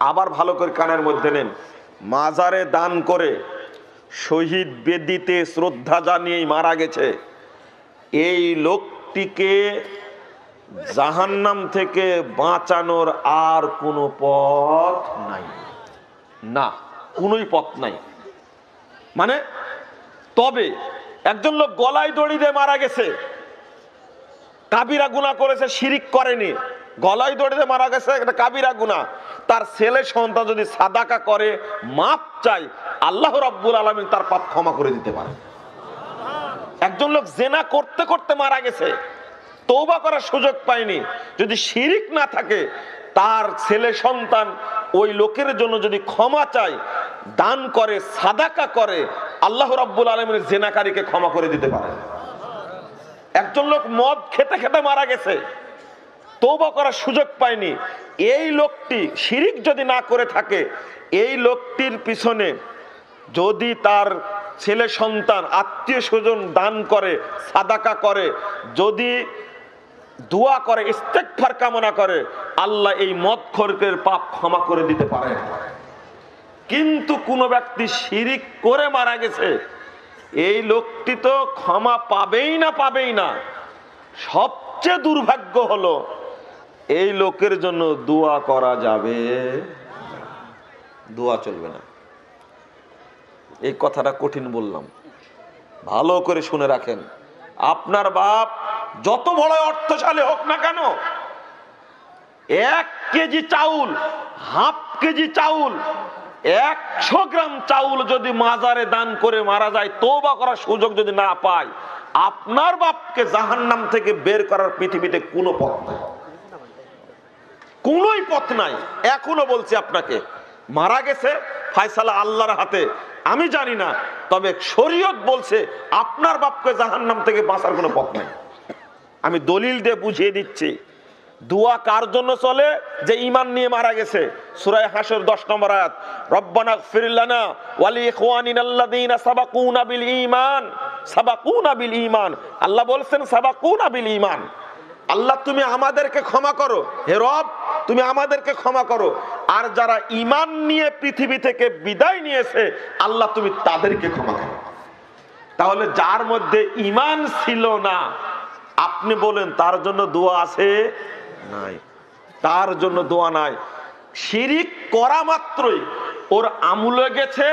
আবার ভালো করে কানের মধ্যে নেন, মাজারে দান করে শহীদ বেদিতে শ্রদ্ধা জানিয়েই মারা গেছে, এই লোকটিকে জাহান্নাম থেকে বাঁচানোর আর কোনো পথ নাই, না কোনোই পথ নাই। মানে তবে একজন লোক গলায় দড়ি দিয়ে মারা গেছে, কাবিরা গুনাহ করেছে, শিরিক করেনি, গলায় দড়ি দিয়ে মারা গেছে, এটা কাবিরা গুনাহ। তার ছেলে সন্তান যদি সাদাকা করে, মাপ চাই, আল্লাহ রাব্বুল আলামিন তার পাপ ক্ষমা করে দিতে পারে। একজন লোক জেনা করতে করতে মারা গেছে, তওবা করার সুযোগ পায়নি, যদি শিরিক না থাকে, তার ছেলে সন্তান ওই লোকের জন্য যদি ক্ষমা চায়, দান করে, সাদাকা করে, আল্লাহ রাব্বুল আলামিন জেনাকারীকে ক্ষমা করে দিতে পারে। একজন লোক মদ খেতে খেতে মারা গেছে, তওবা করার সুযোগ পায়নি, এই লোকটি শিরিক যদি না করে থাকে, এই লোকটির পিছনে যদি তার ছেলে সন্তান আত্মীয় স্বজন দান করে, সাদাকা করে, যদি দোয়া করে, ইস্তেগফার কামনা করে, আল্লাহ এই মদখোরের পাপ ক্ষমা করে দিতে পারেন। কিন্তু কোন ব্যক্তি শিরিক করে মারা গেছে, এই লোকটি তো ক্ষমা পাবেই না, পাবেই না। সবচেয়ে দুর্ভাগ্য হলো এই লোকের জন্য দোয়া করা যাবে, দোয়া চলবে না। এই কথাটা কঠিন বললাম, ভালো করে শুনে রাখেন। আপনার বাপ যত বড় অর্থশালী হোক না কেন, 1 কেজি চাউল, হাফ কেজি চাউল, 100 গ্রাম চাউল যদি মাজারে দান করে মারা যায়, তওবা করার সুযোগ যদি না পায়, আপনার বাপকে জাহান্নাম থেকে বের করার পৃথিবীতে কোনো পথ নাই, কোনোই পথ নাই। এখনো বলছি আপনাকে, মারা গেছে, ফয়সালা আল্লাহর হাতে, আমি জানি না, তবে শরীয়ত বলছে আপনার বাপকে জাহান্নাম থেকে বাঁচার কোনো পথ নাই। আমি দলিল দিয়ে বুঝিয়ে দিচ্ছি। দোয়া কার জন্য চলে? যে ঈমান নিয়ে মারা গেছে। সূরা হাসর 10 নম্বর আয়াত, রব্বানা ইগফির লানা ওয়া লিইখওয়ানিনাল্লাযীনা সাবাকুনা বিল ঈমান, সাবাকুনা বিল ঈমান। আল্লাহ বলছেন সাবাকুনা বিল ঈমান, আল্লাহ তুমি আমাদেরকে ক্ষমা করো, হে রব তুমি আমাদেরকে ক্ষমা করো, আর যারা ঈমান নিয়ে পৃথিবী থেকে বিদায় নিয়েছে, আল্লাহ তুমি তাদেরকে ক্ষমা করো। তাহলে যার মধ্যে ঈমান ছিল না, আপনি বলেন তার জন্য দোয়া আছে? নাই, তার জন্য দোয়া নাই। শিরিক করা মাত্রই ওর আমলও গেছে,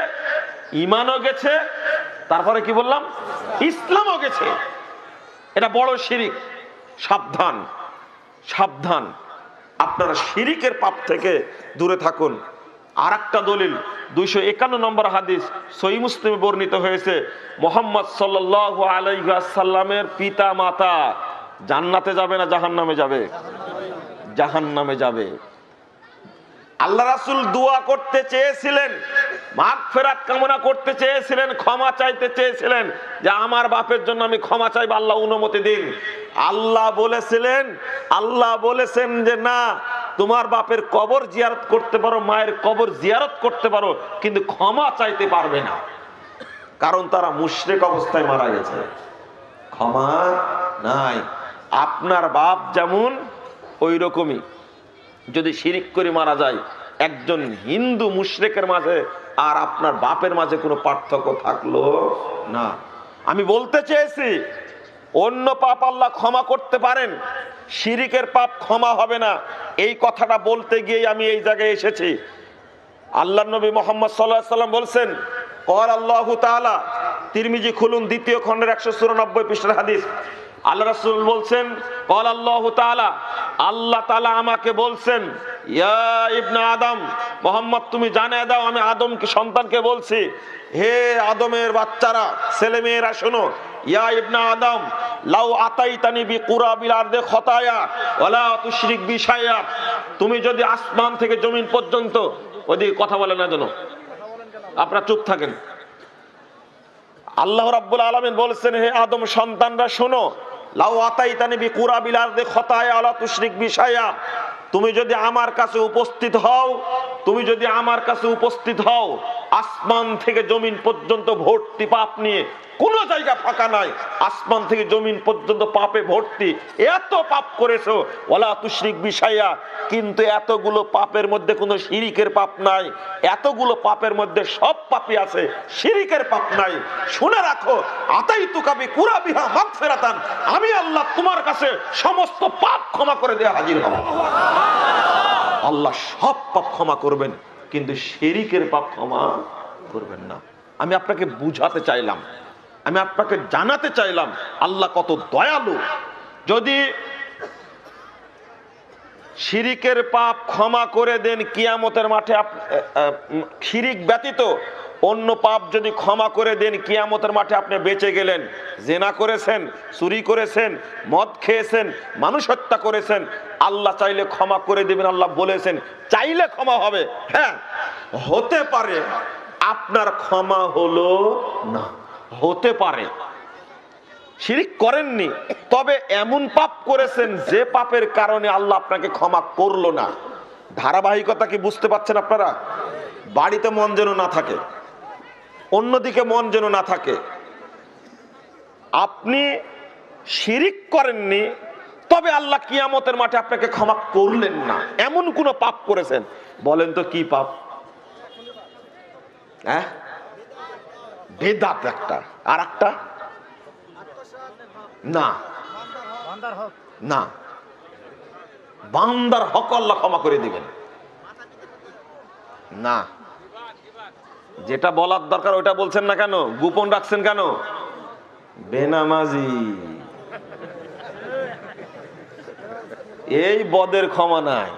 ঈমানও গেছে, তারপরে কি বললাম, ইসলামও গেছে। এটা বড় শিরিক। সাবধান, সাবধান, আপনারা শিরিকের পাপ থেকে দূরে থাকুন। আর একটা দলিল, 251 নম্বর হাদিস সহিহ মুসলিমে বর্ণিত হয়েছে, মুহাম্মদ সাল্লাল্লাহু আলাইহি ওয়াসাল্লামের পিতা মাতা জান্নাতে যাবে না জাহান্নামে যাবে? জাহান্নামে যাবে। আল্লাহ রাসূল দোয়া করতে চেয়েছিলেন, মাগফিরাত কামনা করতে চেয়েছিলেন, ক্ষমা চাইতে চেয়েছিলেন, যে আমার বাপের জন্য আমি ক্ষমা চাইব, আল্লাহ অনুমতি দিন। আল্লাহ বলেছেন যে না, তোমার বাপের কবর জিয়ারত করতে পারো, মায়ের কবর জিয়ারত করতে পারো, কিন্তু ক্ষমা চাইতে পারবে না, কারণ তারা মুশরিক অবস্থায় মারা গেছে, ক্ষমা নাই। আপনার বাপ যেমন ওই রকমই যদি শিরিক করে মারা যায়, একজন হিন্দু মুশরিকের মাঝে আর আপনার বাপের মাঝে কোনো পার্থক্য থাকলো না। আমি বলতে চেয়েছি, অন্য পাপ আল্লাহ ক্ষমা করতে পারেন, শিরিকের পাপ ক্ষমা হবে না। এই কথাটা বলতে গিয়ে আমি এই জায়গায় এসেছি। আল্লাহর নবী মুহাম্মদ সাল্লাল্লাহু আলাইহি ওয়াসাল্লাম বলছেন, ক্বাল আল্লাহু তাআলা, তিরমিজি খুলুন 2য় খণ্ডের 194 পৃষ্ঠার হাদিস। আল্লাহ রাসূল বলছেন, ক্বাল আল্লাহু তাআলা, আল্লাহ তাআলা আমাকে বলছেন, ইয়া ইবনে আদম, মুহাম্মদ তুমি জানিয়ে দাও, আমি আদমকে সন্তানকে বলছি, হে আদমের বাচ্চারা, ছেলে মেয়েরা শোনো, ইয়া ইবনে আদম লাউ আতাইতানি বিকুরাবিল আরদি খতায়া ওয়ালা তুশরিক বি শাইআ, তুমি যদি আসমান থেকে জমিন পর্যন্ত, ওদিকে কথা বলে না যেন, আপনারা চুপ থাকেন। আল্লাহ রাব্বুল আলামিন বলেছেন, হে আদম সন্তানরা শোনো, লাউ আতাইতানি বিকুরাবিল আরদি খতায়া ওয়ালা তুশরিক বি শাইআ, তুমি যদি আমার কাছে উপস্থিত হও, তুমি যদি আমার কাছে উপস্থিত হও, আসমান থেকে জমিন পর্যন্ত ভর্তি পাপ নিয়ে, কোন জায়গা ফাঁকা নাই, আসমান থেকে জমিন পর্যন্ত পাপে ভর্তি। এত পাপ করেছো, ওয়ালা তুশরিক বিশাইয়া, কিন্তু এতগুলো পাপের মধ্যে কোনো শিরিকের পাপ নাই। এতগুলো পাপের মধ্যে সব পাপই আছে, শিরিকের পাপ নাই। শুনে রাখো, আতাইতুকা বিকুরাবিহা মাগফিরাতান, আমি আল্লাহ তোমার কাছে সমস্ত পাপ ক্ষমা করে দিয়ে হাজির হব। আল্লাহ সব পাপ ক্ষমা করবেন, কিন্তু শিরিকের পাপ ক্ষমা করবেন না। আমি আপনাকে বুঝাতে চাইলাম, আমি আপনাকে জানাতে চাইলাম আল্লাহ কত দয়ালু। যদি শিরিকের পাপ ক্ষমা করে দেন কিয়ামতের মাঠে, শিরিক ব্যতীত অন্য পাপ যদি ক্ষমা করে দেন কিয়ামতের মাঠে আপনি বেঁচে গেলেন। জেনা করেছেন, চুরি করেছেন, মদ খেয়েছেন, মানুষ হত্যা করেছেন, আল্লাহ চাইলে ক্ষমা করে দিবেন। আল্লাহ বলেছেন চাইলে ক্ষমা হবে। হ্যাঁ, হতে পারে আপনার ক্ষমা হলো না, হতে পারে শিরিক করেননি, তবে এমন পাপ করেছেন যে পাপের কারণে আল্লাহ আপনাকে ক্ষমা করলো না। ধারাবাহিকতা কি বুঝতে পারছেন আপনারা? বাড়িতে মন যেন না থাকে, অন্যদিকে মন যেন না থাকে। আপনি শিরিক করেননি, তবে আল্লাহ কিয়ামতের মাঠে আপনাকে ক্ষমা করলেন না, এমন কোন পাপ করেছেন। বলেন তো কি পাপ? হ্যাঁ, বেদাত একটা, আর একটা না, না, বান্দার হক আল্লাহ ক্ষমা করে দিবেন না। যেটা বলার দরকার ওটা বলছেন না কেন? গোপন রাখছেন কেন? বেনামাজি, এই বদের ক্ষমা নাই।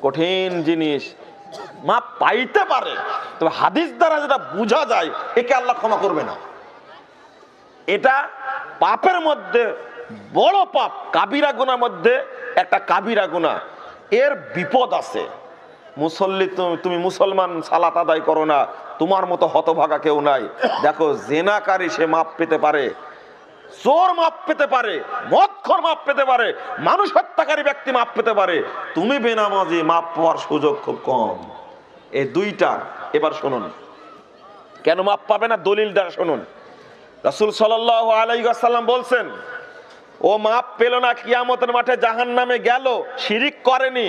কঠিন জিনিস, মাপ পাইতে পারে, তবে হাদিস দ্বারা যেটা বোঝা যায় একে আল্লাহ ক্ষমা করবে না। এটা পাপের মধ্যে বড় পাপ, কাবিরা গুনার মধ্যে একটা কাবিরা গুনাহ। এর বিপদ আছে। মুসল্লি, তুমি মুসলমান, সালাত আদায় করো না, তোমার মতো হতভাগা কেউ নাই। দেখো, জেনাকারী সে মাপ পেতে পারে, চোর মাপ পেতে পারে, মদখোর মাপ পেতে পারে, মানুষ হত্যাকারী ব্যক্তি মাপ পেতে পারে। তুমি বেনামাজি, মাপ পাওয়ার সুযোগ খুব কম। এই দুইটা এবার শুনুন, কেন মাপ পাবে না দলিল দ্বারা শুনুন। রাসূল সাল্লাল্লাহু আলাইহি ওয়াসাল্লাম বলছেন, ও মাপ পেল না কিয়ামতের মাঠে জাহান্নামে গেল, শিরিক করেনি,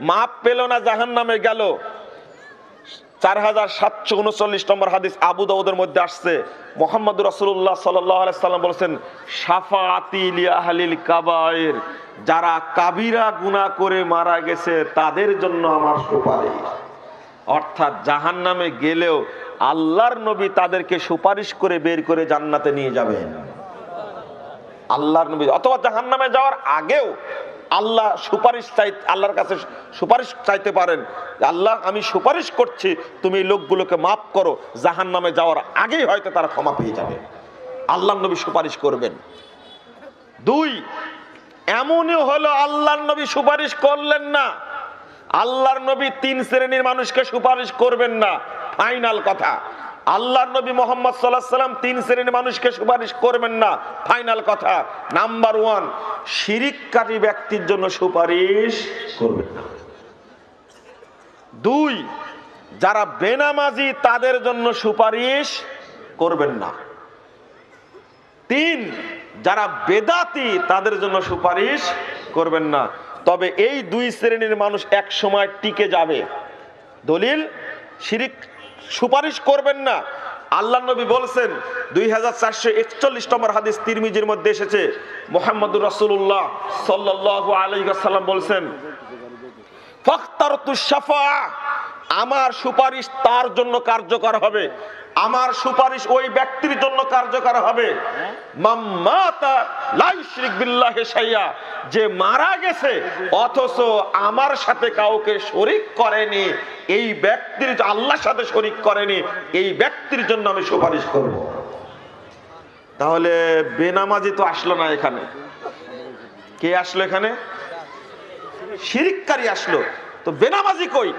মাপ পেল না জাহান্নামে গেল। 4739 নম্বর হাদিস আবু দাউদের মধ্যে আসছে। মুহাম্মদ রাসূলুল্লাহ সাল্লাল্লাহু আলাইহি ওয়াসাল্লাম বলেছেন, শাফাআতি লি আহলিল কাবায়ের, যারা কাবিরা গুনাহ করে মারা গেছে তাদের জন্য আমার সুপারিশ। অর্থাৎ জাহান্নামে গেলেও আল্লাহর নবী তাদেরকে সুপারিশ করে বের করে জান্নাতে নিয়ে যাবেন। আল্লাহর নবী, অথবা জাহান্নামে যাওয়ার আগেও আল্লাহ সুপারিশ চাই, আল্লাহর কাছে সুপারিশ চাইতে পারেন, আল্লাহ আমি সুপারিশ করছি তুমি এই লোকগুলোকে মাফ করো। জাহান্নামে যাওয়ার আগেই হয়তো তারা ক্ষমা পেয়ে যাবে, আল্লাহর নবী সুপারিশ করবেন। দুই, এমনই হলো আল্লাহর নবী সুপারিশ করলেন না। আল্লাহর নবী তিন শ্রেণীর মানুষকে সুপারিশ করবেন না, ফাইনাল কথা। আল্লাহর নবী মুহাম্মদ সাল্লাল্লাহু আলাইহি ওয়াসাল্লাম তিন শ্রেণীর মানুষকে সুপারিশ করবেন না, ফাইনাল কথা। নাম্বার 1, শিরিককারী ব্যক্তির জন্য সুপারিশ করবেন না। 2, যারা বেনামাজি তাদের জন্য সুপারিশ করবেন না। 3, যারা বেদাতি তাদের জন্য সুপারিশ করবেন না। তবে এই 2 শ্রেণীর মানুষ এক সময় টিকে যাবে। দলিল, শিরিক সুপারিশ করবেন না। আল্লাহ নবী বলছেন, 2441 নম্বর হাদিস তিরমিজির মধ্যে এসেছে, মুহাম্মদুর রাসূলুল্লাহ সাল্লাল্লাহু আলাইহি ওয়াসাল্লাম বলছেন, ফাখতারতুশ শাফাআ, আমার সুপারিশ তার জন্য কার্যকর হবে, আমার সুপারিশ ওই ব্যক্তির জন্য কার্যকর হবে, মাম্মাতা লা ইউশরিক বিল্লাহি শাইআ, যে মারা গেছে অথচ আমার সাথে কাউকে শরীক করেনি, এই ব্যক্তির, আল্লাহর সাথে শরীক করেনি, এই ব্যক্তির জন্য আমি সুপারিশ করব। তাহলে বেনামাজি তো আসলো না এখানে, কে আসলো এখানে? শিরিককারী আসলো। তো বেনামাজি কই?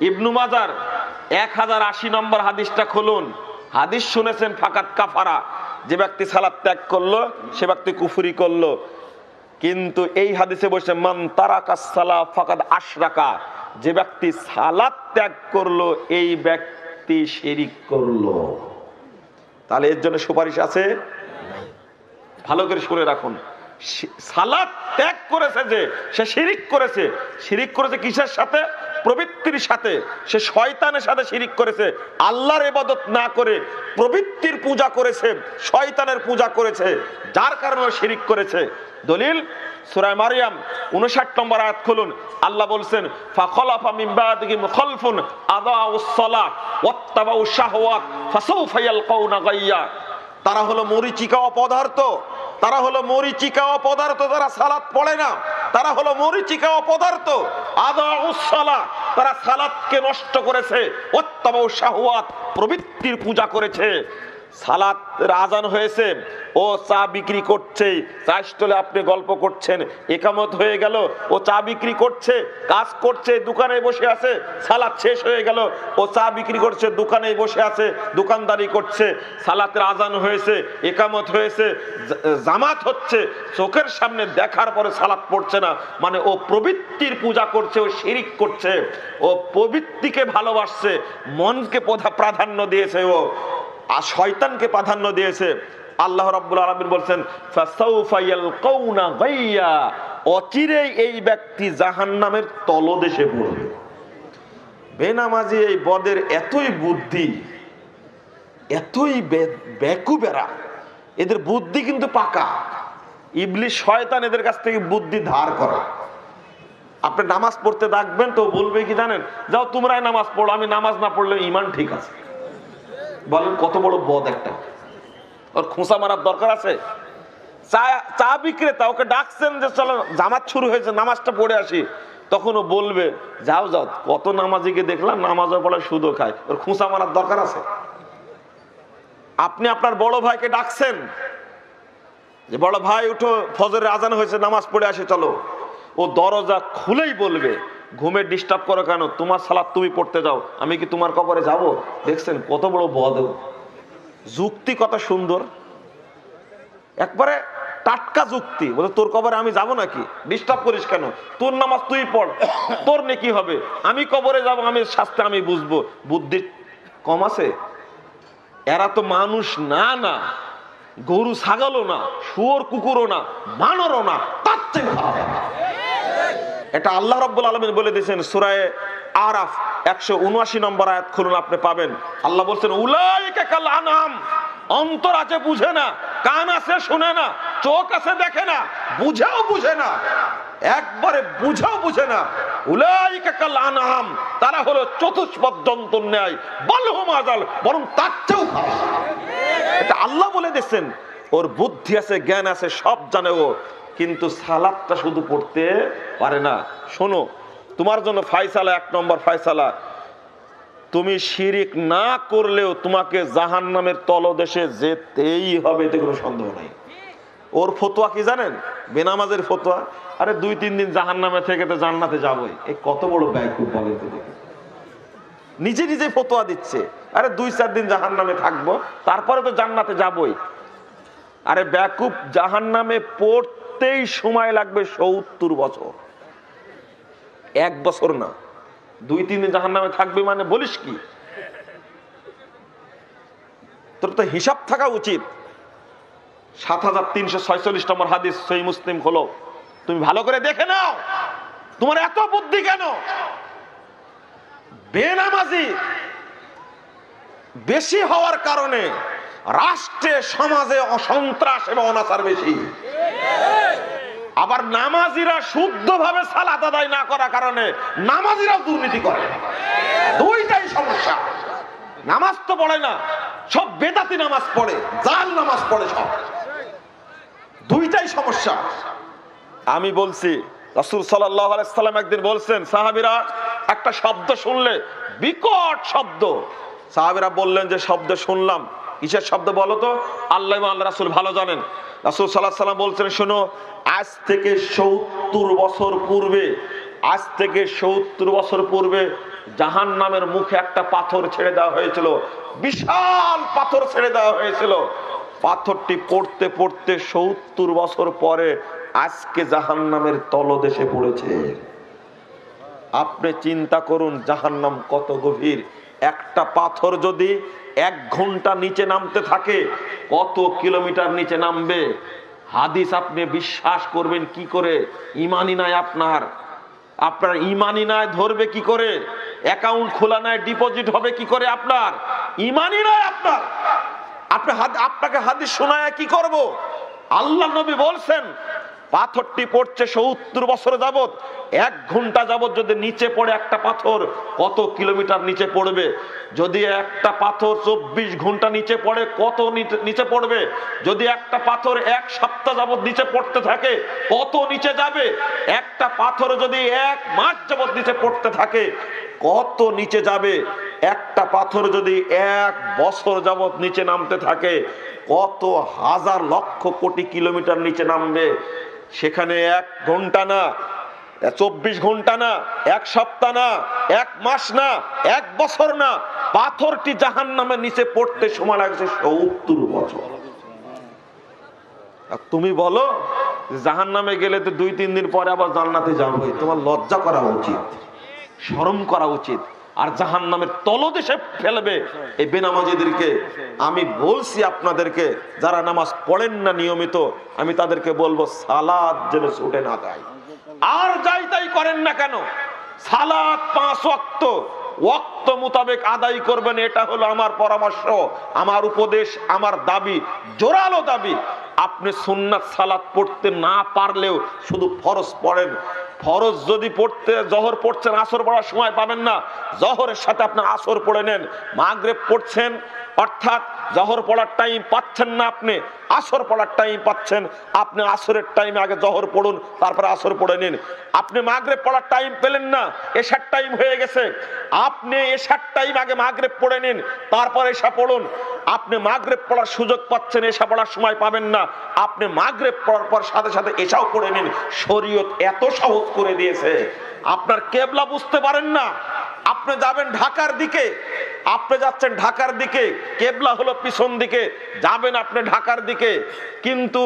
ইবনু মাজার 1080 নম্বর হাদিসটা খুলুন। হাদিস শুনেছেন, ফাকাত কাফারা, যে ব্যক্তি সালাত ত্যাগ করলো সে ব্যক্তি কুফরি করলো। কিন্তু এই হাদিসে বসে মান তারাকাস সালাহ ফাকাদ আশরাকা, যে ব্যক্তি সালাত ত্যাগ করলো এই ব্যক্তি শিরিক করলো। তাহলে এর জন্য সুপারিশ আছে? ভালো করে শুনে রাখুন, সালাত ত্যাগ করেছে যে সে শিরিক করেছে। শিরিক করেছে কিসের সাথে? প্রবৃত্তির সাথে। সে শয়তানের সাথে শিরিক করেছে। আল্লাহর ইবাদত না করে প্রবৃত্তির পূজা করেছে, শয়তানের পূজা করেছে, যার কারণে শিরিক করেছে। দলিল সূরা মারইয়াম 59 নম্বর আয়াত খুলুন। আল্লাহ বলছেন, ফাখলাফা মিন বাদিহিম খালফুন আদাউস সালাত ওয়াত্তাবাউশ শাহওয়াত ফাসাউফা ইয়ালকাউনা গায়্যা। তারা হলো মরীচিকা অপদার্থ, তারা হলো মরীচিকা অপদার্থ, তারা সালাত পড়ে না, তারা হলো মরীচিকা অপদার্থ। আদাউস সালাত, তারা সালাতকে নষ্ট করেছে, ওয়াত্তাবাউশ শাহওয়াত, প্রবৃত্তির পূজা করেছে। সালাতের আজান হয়েছে, ও চা বিক্রি করছে, চা স্টলে আপনি গল্প করছেন, একামত হয়ে গেল, ও চা বিক্রি করছে, কাজ করছে, দোকানে বসে আছে, সালাত শেষ হয়ে গেল, ও চা বিক্রি করছে, দোকানে বসে আছে, দোকানদারি করছে। সালাতের আজান হয়েছে, একামত হয়েছে, জামাত হচ্ছে, চোখের সামনে দেখার পরে সালাত পড়ছে না, মানে ও প্রবৃত্তির পূজা করছে, ও শিরিক করছে, ও প্রবৃত্তিকে ভালোবাসছে, মনকে প্রাধান্য দিয়েছে, ও আর শয়তানকে প্রাধান্য দিয়েছে। আল্লাহ রাব্বুল আলামিন বলছেন, ফাসাউফা ইয়ালকাউনা গায়্যা, অচিরেই এই ব্যক্তি জাহান্নামের তলদেশে পড়বে। বেনামাজি এই বদের এতই বুদ্ধি, এতই বেকুবেরা, এদের বুদ্ধি কিন্তু পাকা। ইবলিস শয়তান এদের কাছ থেকে বুদ্ধি ধার করে। আপনি নামাজ পড়তে ডাকবেন তো বলবে কি জানেন, যাও তোমরাই নামাজ পড়ো, আমি নামাজ না পড়লে ঈমান ঠিক আছে। বলেন কত বড় বদ একটা, ওর খোঁচা মারার দরকার আছে? চা বিক্রেতা, ওকে ডাকছেন যে চলো জামাত শুরু হয়েছে, নামাজটা পড়ে আসি, তখন ও বলবে যাও যাও, কত নামাজিকে দেখলাম নামাজও পড়ে সুদও খায়, ওর খোঁচা মারার দরকার আছে? আপনি আপনার বড় ভাইকে ডাকছেন যে বড় ভাই উঠো, ফজরের আজান হয়েছে, নামাজ পড়ে আসি চলো, ও দরজা খুলেই বলবে ঘুমে ডিস্টার্ব করো কেন, তোমার সালাত তুমি পড়তে যাও, আমি কি তোমার কবরে যাব? দেখছেন কত বড় বদ, যুক্তি কত সুন্দর, একবারে টাটকা যুক্তি। বলে তোর কবরে আমি যাব নাকি, ডিস্টার্ব করিস কেন, তোর নামাজ তুই পড়, তোর নেকি হবে, আমি কবরে যাব, আমি শাস্তি আমি বুঝবো। বুদ্ধি কম আছে? এরা তো মানুষ না, না গরু ছাগলও না, শুয়োর কুকুরও না, বানরও না, তার চেয়ে ভালো। এটা আল্লাহ রাব্বুল আলামিন বলে দিয়েছেন সূরা আরাফ 179 নম্বর আয়াত খুলুন, আপনি পাবেন। আল্লাহ বলছেন, উলাইকা কাল আনআম, অন্তর আছে বুঝে না, কান আছে শুনে না, চোখ আছে দেখে না, বুঝেও বুঝে না, একবারে বুঝেও বুঝে না। উলাইকা কাল আনআম, তারা হলো চতুষ্পদ জন্তুর ন্যায়, বাল হুম আযাল, বরং তার চেয়েও খারাপ। এটা আল্লাহ বলে দিয়েছেন। ওর বুদ্ধি আছে, জ্ঞান আছে, সব জানে ও, কিন্তু সালাতটা শুধু পড়তে পারে না। শোনো, তোমার জন্য ফায়সালা, 1 নম্বর ফায়সালা, তুমি শিরিক না করলেও তোমাকে জাহান্নামের তলদেশে যেতেই হবে, এতে কোনো সন্দেহ নাই। ওর ফতোয়া কি জানেন? বেনামাজের ফতোয়া, আরে 2-3 দিন জাহান্নামে থেকে তো জান্নাতে যাবই। এই কত বড় বেয়াকুব বলেন তো দেখি, নিজে নিজে ফতোয়া দিচ্ছে, আরে 2-4 দিন জাহান্নামে থাকবো, তারপরে তো জান্নাতে যাবই। আরে বেয়াকুব, জাহান্নামে পড়তেই সময় লাগবে 70 বছর, 1 বছর না। 2-3 দিন জাহান্নামে থাকবে মানে বলিস কি? তোর তো হিসাব থাকা উচিত। 7346 নম্বর হাদিস, সহিহ মুসলিম হলো, তুমি ভালো করে দেখে নাও। তোমার এত বুদ্ধি কেন? বেনামাজি বেশি হওয়ার কারণে রাষ্ট্রে সমাজে অসন্ত্রাস এবং অনাচার বেশি। আবার নামাজিরা শুদ্ধভাবে সালাত আদায় না করার কারণে নামাজিরাও দুর্নীতি করে। দুইটাই সমস্যা। নামাজ তো পড়ে না, সব বেদাতি নামাজ পড়ে, জাল নামাজ পড়ে সব, দুইটাই সমস্যা। আমি বলছি, রাসূল সাল্লাল্লাহু আলাইহি সাল্লাম একদিন বলছেন, সাহাবীরা একটা শব্দ শুনলে, বিকট শব্দ, সাহাবীরা বললেন যে শব্দ শুনলাম, কিসের শব্দ বলো তো? আল্লাহ এবং আল্লাহ রাসূল ভালো জানেন। রাসূল সাল্লাল্লাহু আলাইহি সাল্লাম বলছেন, শোনো, আজ থেকে 70 বছর পূর্বে, আজ থেকে 70 বছর পূর্বে জাহান্নামের মুখে একটা পাথর ছেড়ে দেওয়া হয়েছিল, বিশাল পাথর ছেড়ে দেওয়া হয়েছিল। পাথরটি পড়তে পড়তে 70 বছর পরে আজকে জাহান্নামের তলদেশে পড়েছে। আপনি চিন্তা করুন জাহান্নাম কত গভীর। একটা পাথর যদি 1 ঘন্টা নিচে নামতে থাকে, কত কিলোমিটার নিচে নামবে। হাদিস আপনি বিশ্বাস করবেন কি করে? ইমানই নাই আপনার ইমানই নাই, ধরবে কি করে? অ্যাকাউন্ট খোলা নাই, ডিপোজিট হবে কি করে? আপনার ইমানই নাই আপনার। আপনাকে হাদিস শোনায় কি করব? আল্লাহ নবী বলছেন পাথরটি পড়ছে 70 বছর যাবত, 1 ঘন্টা যাবত যদি নিচে পড়ে একটা পাথর, কত কিলোমিটার নিচে পড়বে? যদি একটা পাথর 24 ঘন্টা নিচে পড়ে, কত নিচে পড়বে? যদি একটা পাথর 1 সপ্তাহ যাবত নিচে পড়তে থাকে, কত নিচে যাবে? একটা পাথর যদি 1 মাস যাবত নিচে পড়তে থাকে, কত নিচে যাবে? একটা পাথর যদি 1 বছর যাবত নিচে নামতে থাকে, কত হাজার লক্ষ কোটি কিলোমিটার নিচে নামবে। সেখানে 1 ঘন্টা না, 24 ঘন্টা না, 1 সপ্তাহ না, 1 মাস না, 1 বছর না, পাথরটি জাহান্নামের নিচে পড়তে সময় লাগছে 70 বছর। আর তুমি বলো জাহান্নামে গেলে তো 2-3 দিন পরে আবার জান্নাতে যাবে। তোমার লজ্জা করা উচিত, শরম করা উচিত। আর জাহান্নামের তলদেশে ফেলবে এই বেনামাজিদেরকে। আমি বলছি আপনাদেরকে, যারা নামাজ পড়েন না নিয়মিত, আমি তাদেরকে বলবো সালাত যেন ছুটে না যায়। আর যাই তাই করেন না কেন, সালাত 5 ওয়াক্ত ওয়াক্ত মোতাবেক আদায় করবেন। এটা হলো আমার পরামর্শ, আমার উপদেশ, আমার দাবি, জোরালো দাবি। আপনি সুন্নাত সালাত পড়তে না পারলেও শুধু ফরজ পড়েন। ফরজ যদি পড়তে, জোহর পড়ছেন, আসর পড়ার সময় পাবেন না, জোহরের সাথে আপনি আসর পড়ে নেন। মাগরিব পড়ছেন, অর্থাৎ জোহর পড়ার টাইম পাচ্ছেন না, আপনি আসর পড়ার টাইম পাচ্ছেন, আপনি আসরের টাইমে আগে জোহর পড়ুন, তারপরে আসর পড়ে নিন। আপনি মাগরিব পড়ার টাইম পেলেন না, এশার টাইম হয়ে গেছে, আপনি এশার টাইম আগে মাগরিব পড়ে নিন, তারপর এশা পড়ুন। আপনি মাগরিব পড়ার সুযোগ পাচ্ছেন, এশা পড়ার সময় পাবেন না, আপনি মাগরিব পড়ার পর সাথে সাথে এশাও পড়ে নিন। শরীয়ত এত সহজ করে দিয়েছে। আপনার কেবলা বুঝতে পারেন না, আপনি যাবেন ঢাকার দিকে, আপনি যাচ্ছেন ঢাকার দিকে, কেবলা হলো পিছন দিকে, যাবেন আপনি ঢাকার দিকে, কিন্তু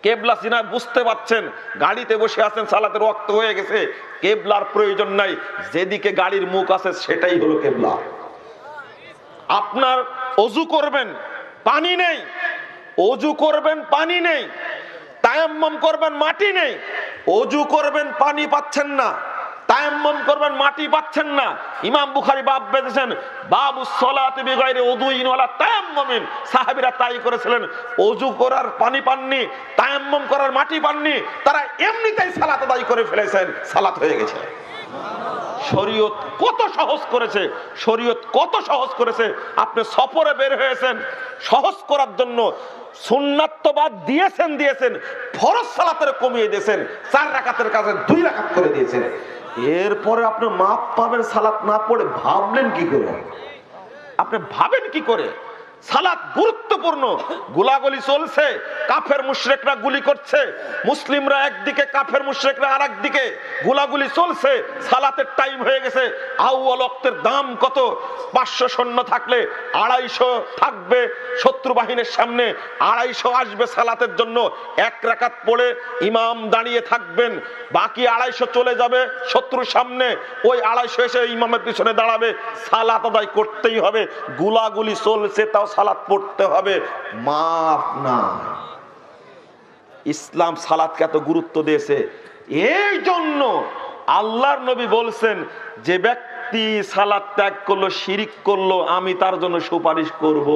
কেবলা চিনা বুঝতে পারছেন, গাড়িতে বসে আছেন, সালাতের ওয়াক্ত হয়ে গেছে, কেবলার প্রয়োজন নাই, যেদিকে গাড়ির মুখ আছে সেটাই হলো কেবলা। আপনার ওযু করবেন, পানি নেই, ওযু করবেন, পানি নেই, তায়াম্মুম করবেন, মাটি নেই, ওযু করবেন, পানি পাচ্ছেন না, তায়াম্মুম করবেন, মাটি পাচ্ছেন না। ইমাম বুখারী বাব বেঁধেছেন বাবুস সালাতি বিগাইরি উযুইন ওয়ালা তায়াম্মুমিন। সাহাবীরা তাই করেছিলেন, ওযু করার পানি পাননি, তায়াম্মুম করার মাটি পাননি, তারা এমনিতেই সালাত আদায় করে ফেলেছেন, সালাত হয়ে গেছে। শরীয়ত কত সহজ করেছে, শরীয়ত কত সহজ করেছে। আপনি সফরে বের হয়েছেন, সহজ করার জন্য সুন্নাত তো বাদ দিয়েছেন, ফরজ সালাতের কমিয়ে দিয়েছেন, 4 রাকাতের কাজে 2 রাকাত করে দিয়েছেন। এরপরে আপনি মাপ পাবেন সালাত না পড়ে, ভাবলেন কি করে? আপনি ভাবেন কি করে? সালাত গুরুত্বপূর্ণ। গোলাগুলি চলছে, কাফের মুশরিকরা গুলি করছে, মুসলিমরা একদিকে, কাফের মুশরিকরা আরেকদিকে, গোলাগুলি চলছে, সালাতের টাইম হয়ে গেছে। আউয়াল ওয়াক্তের দাম কত? 500 সৈন্য থাকলে 250 থাকবে শত্রু বাহিনীর সামনে, 250 আসবে সালাতের জন্য। 1 রাকাত পড়ে ইমাম দাঁড়িয়ে থাকবেন, বাকি 250 চলে যাবে শত্রুর সামনে, ওই 250 এসে ইমামের পিছনে দাঁড়াবে, সালাত আদায় করতেই হবে। গোলাগুলি চলছে, তাও সালাত পড়তে হবে, মাফ না। ইসলাম সালাতকে এত গুরুত্ব দিয়েছে। এই জন্য আল্লাহর নবী বলছেন, যে ব্যক্তি সালাত ত্যাগ করলো, শিরিক করলো, আমি তার জন্য সুপারিশ করব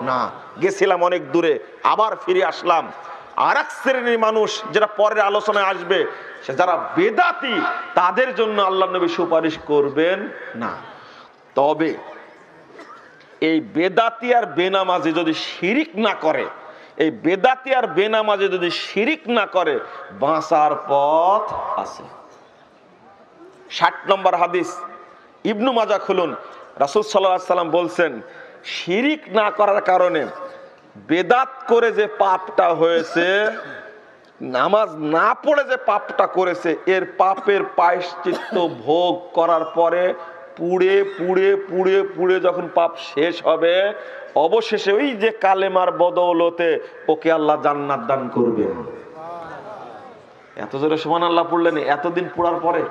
না। গেছিলাম অনেক দূরে, আবার ফিরে আসলাম। আর এক শ্রেণীর মানুষ, যেটা পরের আলোচনায় আসবে, সে যারা বেদাতি, তাদের জন্য আল্লাহর নবী সুপারিশ করবেন না। তবে এই বেদাতি আর বেনামাজি যদি শিরিক না করে, এই বেদাতি আর বেনামাজি যদি শিরিক না করে, বাঁচার পথ আছে। 60 নম্বর হাদিস, ইবনু মাজাহ খুলুন। রাসূল সাল্লাল্লাহু আলাইহি সাল্লাম বলছেন, শিরিক না করার কারণে বেদাত করে যে পাপটা হয়েছে, নামাজ না পড়ে যে পাপটা করেছে, এর পাপের প্রায়শ্চিত্ত ভোগ করার পরে পুড়ে পুড়ে পুড়ে পুড়ে যখন পাপ শেষ হবে, অবশেষে ওই যে কালেমার বদৌলতে ওকে আল্লাহ জান্নাত দান করবেন। এত জোরে সুবহানাল্লাহ পড়লেন এতদিন পড়ার পরে।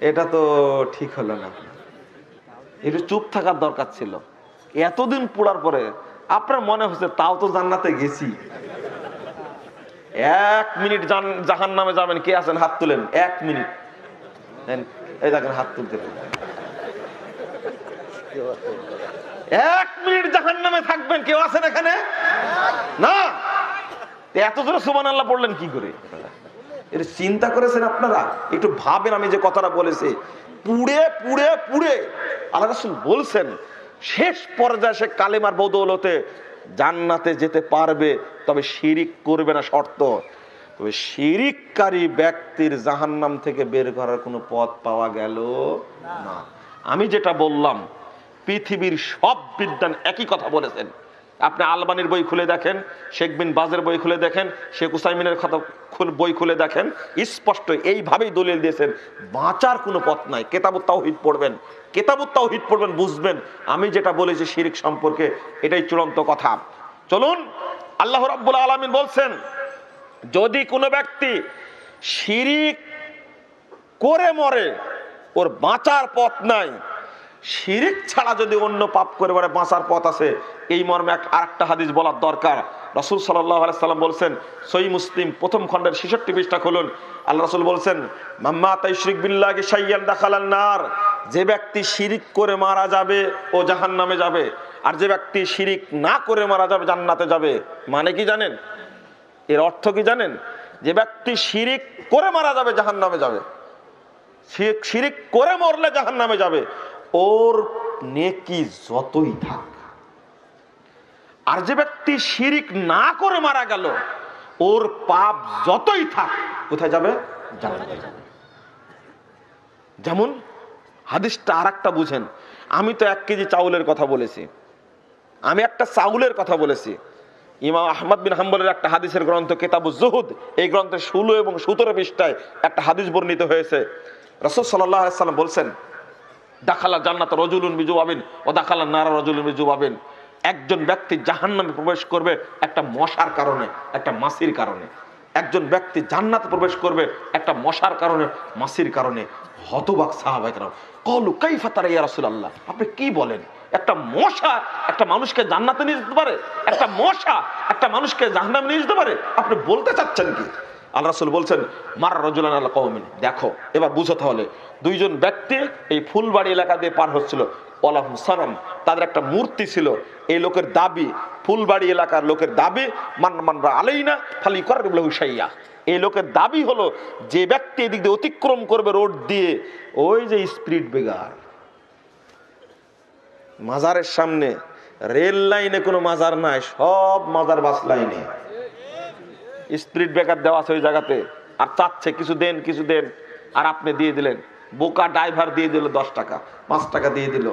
এটা তো ঠিক হলো না, একটু চুপ থাকার দরকার ছিল। এতদিন পড়ার পরে আপনার মনে হচ্ছে তাও তো জান্নাতে গেছি। 1 মিনিট জাহান্নামে যাবেন, কে আছেন হাত তুলেন? 1 মিনিট, এই দেখেন হাত তুলতে। 1 মিনিট জাহান্নামে থাকবেন, কেউ আছেন এখানে? না। এত জোরে সুবহানাল্লাহ পড়লেন কি করে? এটা চিন্তা করেছেন আপনারা? একটু ভাবেন, আমি যে কথাটা বলেছি, পুড়ে পুড়ে পুড়ে আল্লাহ রাসূল বলছেন শেষ পর্যায়ে সে কালেমার বদৌলতে জান্নাতে যেতে পারবে, তবে শিরিক করবে না, শর্ত। তবে শিরিককারী ব্যক্তির জাহান্নাম থেকে বের করার কোনো পথ পাওয়া গেল না। আমি যেটা বললাম, পৃথিবীর সব বিদ্বান একই কথা বলেছেন। আপনি আলবানির বই খুলে দেখেন, শেখ বিন বাজের বই খুলে দেখেন, শেখ উসাইমিনের বই খুলে দেখেন, স্পষ্ট এইভাবেই দলিল দিয়েছেন বাঁচার কোনো পথ নাই। কিতাবুত তাওহীদ পড়বেন, কিতাবুত তাওহীদ পড়বেন, বুঝবেন আমি যেটা বলেছি শিরিক সম্পর্কে এটাই চূড়ান্ত কথা। চলুন, আল্লাহ রাব্বুল আলামিন বলছেন যদি কোনো ব্যক্তি শিরিক করে মরে, ওর বাঁচার পথ নাই। শিরিক ছাড়া যদি অন্য পাপ করে মরে বাঁচার পথ আছে। এই মর্মে আরেকটা হাদিস বলার দরকার। রাসূল সাল্লাল্লাহু আলাইহি সাল্লাম বলছেন, সহিহ মুসলিম প্রথম খণ্ডের 66 পৃষ্ঠা খুলুন। আল্লাহ রাসূল বলছেন, মাম্মা তাইশরিক বিল্লাহি শাইয়ান দাখালান নার। যে ব্যক্তি শিরিক করে মারা যাবে ও জাহান্নামে যাবে, আর যে ব্যক্তি শিরিক না করে মারা যাবে জান্নাতে যাবে। মানে কি জানেন? এর অর্থ কি জানেন? যে ব্যক্তি শিরিক করে মারা যাবে জাহান্নামে যাবে, শিরিক করে মরলে জাহান্নামে যাবে, ওর নেকি যতই থাক। আর যে ব্যক্তি শিরিক না করে মারা গেল, ওর পাপ যতই থাক, কোথায় যাবে? জান্নাতে যাবে। যেমন হাদিসটা আরেকটা বুঝেন। আমি তো 1 কেজি চাউলের কথা বলেছি, আমি একটা চাউলের কথা বলেছি। ইমাম আহমদ বিন হাম্বলের একটা হাদিসের গ্রন্থ কিতাবুজ জুহুদ, এই গ্রন্থের 16 এবং 17 পৃষ্ঠায় একটা হাদিস বর্ণিত হয়েছে। রাসূল সাল্লাল্লাহু আলাইহি ওয়াসাল্লাম বলছেন, দাখালা জান্নাত রাজুলুন বিজুবাবিন ওয়া দাখালা নার রাজুলুন বিজুবাবিন। একজন ব্যক্তি জাহান্নামে প্রবেশ করবে একটা মশার কারণে, একটা মাছির কারণে। একজন ব্যক্তি জান্নাতে প্রবেশ করবে একটা মশার কারণে, মাছির কারণে। হতবাক সাহাবায়ে কেরাম, ক্বালু কাইফা তারা ইয়া রাসূলুল্লাহ, আপনি কি বলেন? একটা মশা একটা মানুষকে জান্নাতে নিয়ে যেতে পারে? একটা মশা একটা মানুষকে জাহান্নামে নিয়ে যেতে পারে? আপনি বলতে চাচ্ছেন কি? আল্লাহ রাসূল বলছেন, মার রাজুলান আলা কওমিন। দেখো, এবার বুঝো তাহলে। 2 জন ব্যক্তি এই ফুলবাড়ি এলাকা দিয়ে পার হচ্ছিল। ওয়ালাহুম সানাম, তাদের একটা মূর্তি ছিল। এই লোকের দাবি, ফুলবাড়ি এলাকার লোকের দাবি, মানরা আলাইনা ফালিকাররিবু লাহু শাইয়া। এই লোকের দাবি হলো, যে ব্যক্তি এদিক দিয়ে অতিক্রম করবে রোড দিয়ে, ওই যে স্পিড ব্রেকার, মাজারের সামনে, রেল লাইনে কোনো মাজার নাই, সব মাজার বাস লাইনে স্পিড ব্রেকার দেওয়া আছে ওই জায়গাতে। আর চাচ্ছে কিছু দেন, কিছু দেন, আর আপনি দিয়ে দিলেন। বোকা ড্রাইভার দিয়ে দিল 10 টাকা, 5 টাকা দিয়ে দিল।